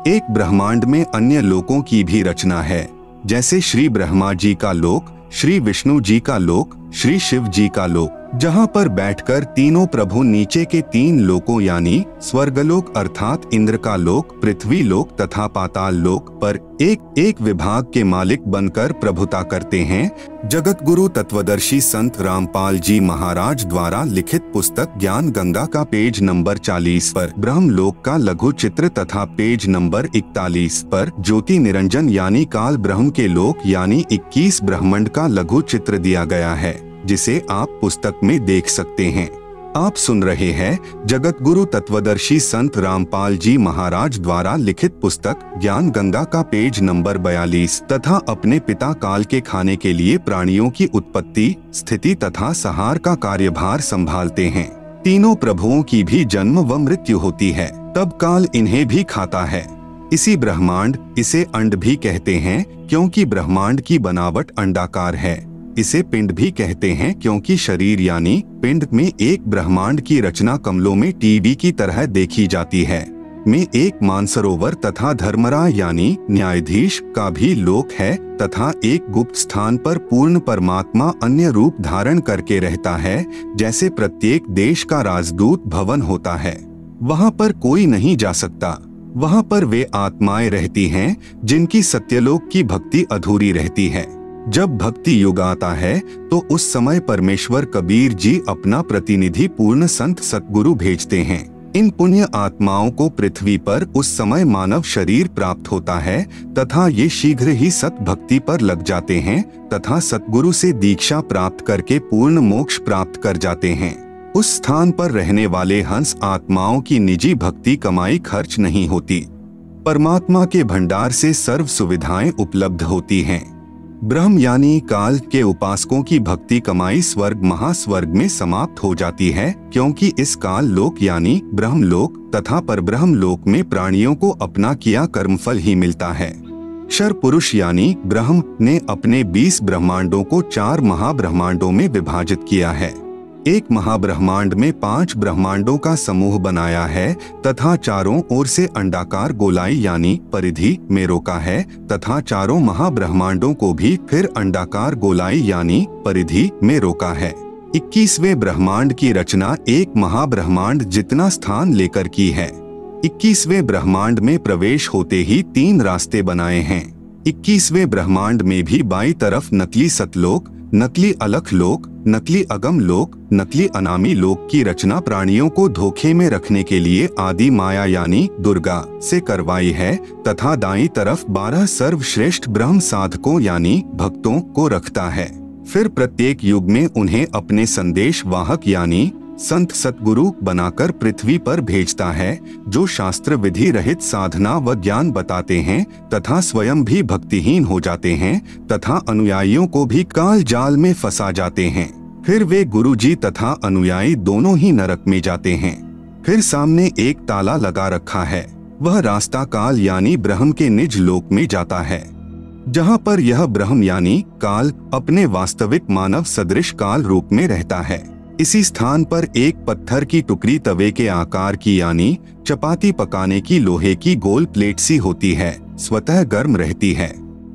एक ब्रह्मांड में अन्य लोकों की भी रचना है, जैसे श्री ब्रह्मा जी का लोक, श्री विष्णु जी का लोक, श्री शिव जी का लोक, जहाँ पर बैठकर तीनों प्रभु नीचे के 3 लोकों यानी स्वर्गलोक अर्थात इंद्र का लोक, पृथ्वी लोक तथा पाताल लोक पर एक एक विभाग के मालिक बनकर प्रभुता करते हैं। जगत गुरु तत्वदर्शी संत रामपाल जी महाराज द्वारा लिखित पुस्तक ज्ञान गंगा का पेज नंबर 40 पर ब्रह्मलोक का लघु चित्र तथा पेज नंबर 41 पर ज्योति निरंजन यानी काल ब्रह्म के लोक यानी 21 ब्रह्मांड का लघु चित्र दिया गया है, जिसे आप पुस्तक में देख सकते हैं। आप सुन रहे हैं जगत गुरु तत्वदर्शी संत रामपाल जी महाराज द्वारा लिखित पुस्तक ज्ञान गंगा का पेज नंबर 42 तथा अपने पिता काल के खाने के लिए प्राणियों की उत्पत्ति, स्थिति तथा संहार का कार्यभार संभालते हैं। तीनों प्रभुओं की भी जन्म व मृत्यु होती है, तब काल इन्हें भी खाता है। इसी ब्रह्मांड, इसे अंड भी कहते हैं क्योंकि ब्रह्मांड की बनावट अंडाकार है। इसे पिंड भी कहते हैं क्योंकि शरीर यानी पिंड में एक ब्रह्मांड की रचना कमलों में टीवी की तरह देखी जाती है। में एक मानसरोवर तथा धर्मराय यानी न्यायाधीश का भी लोक है तथा एक गुप्त स्थान पर पूर्ण परमात्मा अन्य रूप धारण करके रहता है, जैसे प्रत्येक देश का राजदूत भवन होता है। वहाँ पर कोई नहीं जा सकता। वहाँ पर वे आत्माएं रहती हैं जिनकी सत्यलोक की भक्ति अधूरी रहती है। जब भक्ति युग आता है तो उस समय परमेश्वर कबीर जी अपना प्रतिनिधि पूर्ण संत सतगुरु भेजते हैं। इन पुण्य आत्माओं को पृथ्वी पर उस समय मानव शरीर प्राप्त होता है तथा ये शीघ्र ही सत भक्ति पर लग जाते हैं तथा सतगुरु से दीक्षा प्राप्त करके पूर्ण मोक्ष प्राप्त कर जाते हैं। उस स्थान पर रहने वाले हंस आत्माओं की निजी भक्ति कमाई खर्च नहीं होती। परमात्मा के भंडार से सर्व सुविधाएं उपलब्ध होती हैं। ब्रह्म यानी काल के उपासकों की भक्ति कमाई स्वर्ग महास्वर्ग में समाप्त हो जाती है, क्योंकि इस काल लोक यानी ब्रह्म लोक तथा परब्रह्म लोक में प्राणियों को अपना किया कर्मफल ही मिलता है। क्षर पुरुष यानी ब्रह्म ने अपने 20 ब्रह्मांडों को 4 महाब्रह्मांडों में विभाजित किया है। एक महाब्रह्मांड में 5 ब्रह्मांडों का समूह बनाया है तथा चारों ओर से अंडाकार गोलाई यानी परिधि में रोका है तथा चारों महाब्रह्मांडों को भी फिर अंडाकार गोलाई यानी परिधि में रोका है। 21वें ब्रह्मांड की रचना एक महाब्रह्मांड जितना स्थान लेकर की है। 21वें ब्रह्मांड में प्रवेश होते ही 3 रास्ते बनाए हैं। 21वें ब्रह्मांड में भी बाईं तरफ नकली सतलोक, नकली अलख लोक, नकली अगम लोक, नकली अनामी लोक की रचना प्राणियों को धोखे में रखने के लिए आदि माया यानी दुर्गा से करवाई है तथा दाईं तरफ 12 सर्वश्रेष्ठ ब्रह्म साधकों यानी भक्तों को रखता है। फिर प्रत्येक युग में उन्हें अपने संदेश वाहक यानी संत सतगुरु बनाकर पृथ्वी पर भेजता है, जो शास्त्र विधि रहित साधना व ज्ञान बताते हैं तथा स्वयं भी भक्तिहीन हो जाते हैं तथा अनुयायियों को भी काल जाल में फंसा जाते हैं। फिर वे गुरुजी तथा अनुयायी दोनों ही नरक में जाते हैं। फिर सामने एक ताला लगा रखा है, वह रास्ता काल यानी ब्रह्म के निज लोक में जाता है, जहाँ पर यह ब्रह्म यानी काल अपने वास्तविक मानव सदृश काल रूप में रहता है। इसी स्थान पर एक पत्थर की टुकड़ी तवे के आकार की यानी चपाती पकाने की लोहे की गोल प्लेट सी होती है, स्वतः गर्म रहती है,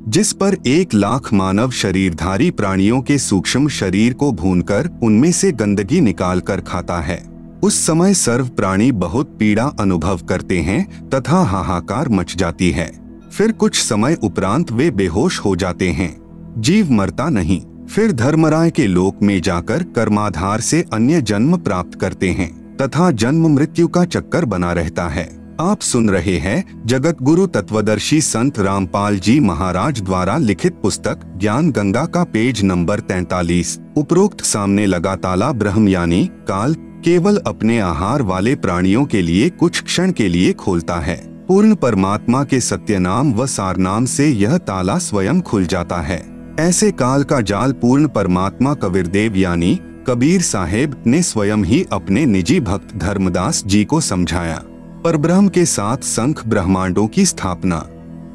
जिस पर 1 लाख मानव शरीरधारी प्राणियों के सूक्ष्म शरीर को भूनकर उनमें से गंदगी निकालकर खाता है। उस समय सर्व प्राणी बहुत पीड़ा अनुभव करते हैं तथा हाहाकार मच जाती है। फिर कुछ समय उपरांत वे बेहोश हो जाते हैं। जीव मरता नहीं। फिर धर्मराय के लोक में जाकर कर्माधार से अन्य जन्म प्राप्त करते हैं तथा जन्म मृत्यु का चक्कर बना रहता है। आप सुन रहे हैं जगत गुरु तत्वदर्शी संत रामपाल जी महाराज द्वारा लिखित पुस्तक ज्ञान गंगा का पेज नंबर 43। उपरोक्त सामने लगा ताला ब्रह्म यानी काल केवल अपने आहार वाले प्राणियों के लिए कुछ क्षण के लिए खोलता है। पूर्ण परमात्मा के सत्य नाम व सार नाम से यह ताला स्वयं खुल जाता है। ऐसे काल का जाल पूर्ण परमात्मा कबीरदेव यानी कबीर साहेब ने स्वयं ही अपने निजी भक्त धर्मदास जी को समझाया। परब्रह्म के साथ संख ब्रह्मांडों की स्थापना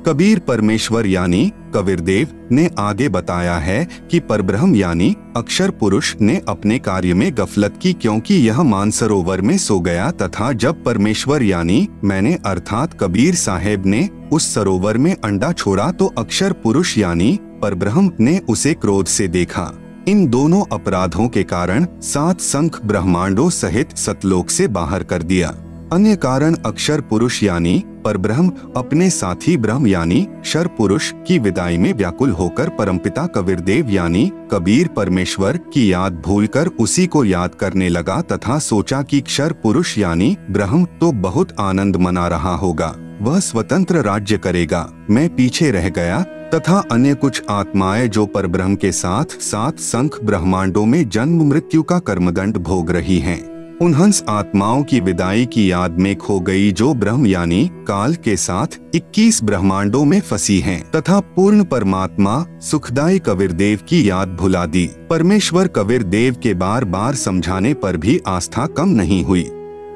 कबीर परमेश्वर यानी कबीरदेव ने आगे बताया है कि परब्रह्म यानी अक्षर पुरुष ने अपने कार्य में गफलत की, क्योंकि यह मानसरोवर में सो गया तथा जब परमेश्वर यानी मैंने अर्थात कबीर साहेब ने उस सरोवर में अंडा छोड़ा तो अक्षर पुरुष यानी परब्रह्म ने उसे क्रोध से देखा। इन दोनों अपराधों के कारण 7 संख ब्रह्मांडों सहित सतलोक से बाहर कर दिया। अन्य कारण अक्षर पुरुष यानी परब्रह्म अपने साथी ब्रह्म यानी शर पुरुष की विदाई में व्याकुल होकर परमपिता कबीरदेव यानी कबीर परमेश्वर की याद भूलकर उसी को याद करने लगा तथा सोचा कि क्षर पुरुष यानी ब्रह्म तो बहुत आनंद मना रहा होगा, वह स्वतंत्र राज्य करेगा, मैं पीछे रह गया। तथा अन्य कुछ आत्माएं जो परब्रह्म के साथ 7 संख ब्रह्मांडों में जन्म मृत्यु का कर्मदंड भोग रही हैं, उन हंस आत्माओं की विदाई की याद में खो गई जो ब्रह्म यानी काल के साथ 21 ब्रह्मांडों में फंसी हैं तथा पूर्ण परमात्मा सुखदाई कबीरदेव की याद भुला दी। परमेश्वर कबीरदेव के बार बार समझाने पर भी आस्था कम नहीं हुई।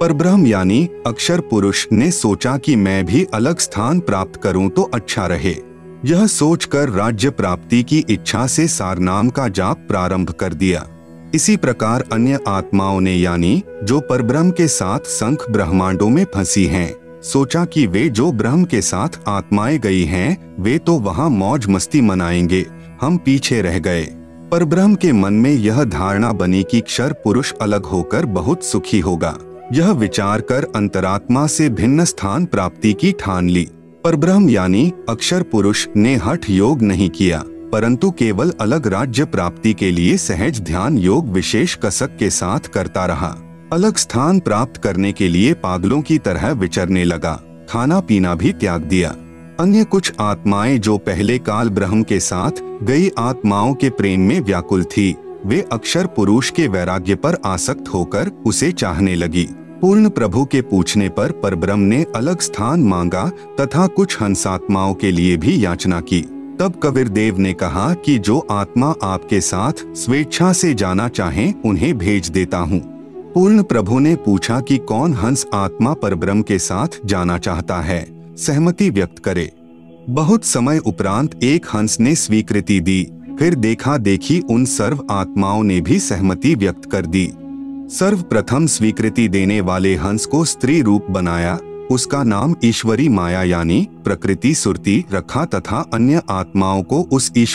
परब्रह्म यानी अक्षर पुरुष ने सोचा कि मैं भी अलग स्थान प्राप्त करूं तो अच्छा रहे। यह सोचकर राज्य प्राप्ति की इच्छा से सारनाम का जाप प्रारंभ कर दिया। इसी प्रकार अन्य आत्माओं ने यानी जो परब्रह्म के साथ संख ब्रह्मांडों में फंसी हैं, सोचा कि वे जो ब्रह्म के साथ आत्माएं गई हैं, वे तो वहां मौज मस्ती मनाएंगे, हम पीछे रह गए। परब्रह्म के मन में यह धारणा बनी कि क्षर पुरुष अलग होकर बहुत सुखी होगा। यह विचार कर अंतरात्मा से भिन्न स्थान प्राप्ति की ठान ली। परब्रह्म यानी अक्षर पुरुष ने हठ योग नहीं किया, परंतु केवल अलग राज्य प्राप्ति के लिए सहज ध्यान योग विशेष कसक के साथ करता रहा। अलग स्थान प्राप्त करने के लिए पागलों की तरह विचरने लगा, खाना पीना भी त्याग दिया। अन्य कुछ आत्माएं जो पहले काल ब्रह्म के साथ गई आत्माओं के प्रेम में व्याकुल थी, वे अक्षर पुरुष के वैराग्य पर आसक्त होकर उसे चाहने लगी। पूर्ण प्रभु के पूछने पर परब्रह्म ने अलग स्थान मांगा तथा कुछ हंसात्माओं के लिए भी याचना की। तब कबीरदेव ने कहा कि जो आत्मा आपके साथ स्वेच्छा से जाना चाहें उन्हें भेज देता हूँ। पूर्ण प्रभु ने पूछा कि कौन हंस आत्मा परब्रह्म के साथ जाना चाहता है, सहमति व्यक्त करे। बहुत समय उपरांत एक हंस ने स्वीकृति दी। फिर देखा देखी उन सर्व आत्माओं ने भी सहमति व्यक्त कर दी। सर्वप्रथम स्वीकृति देने वाले हंस को स्त्री रूप बनाया, उसका नाम ईश्वरी माया यानी प्रकृति सुरती रखा तथा अन्य आत्माओं को उस ईश्वर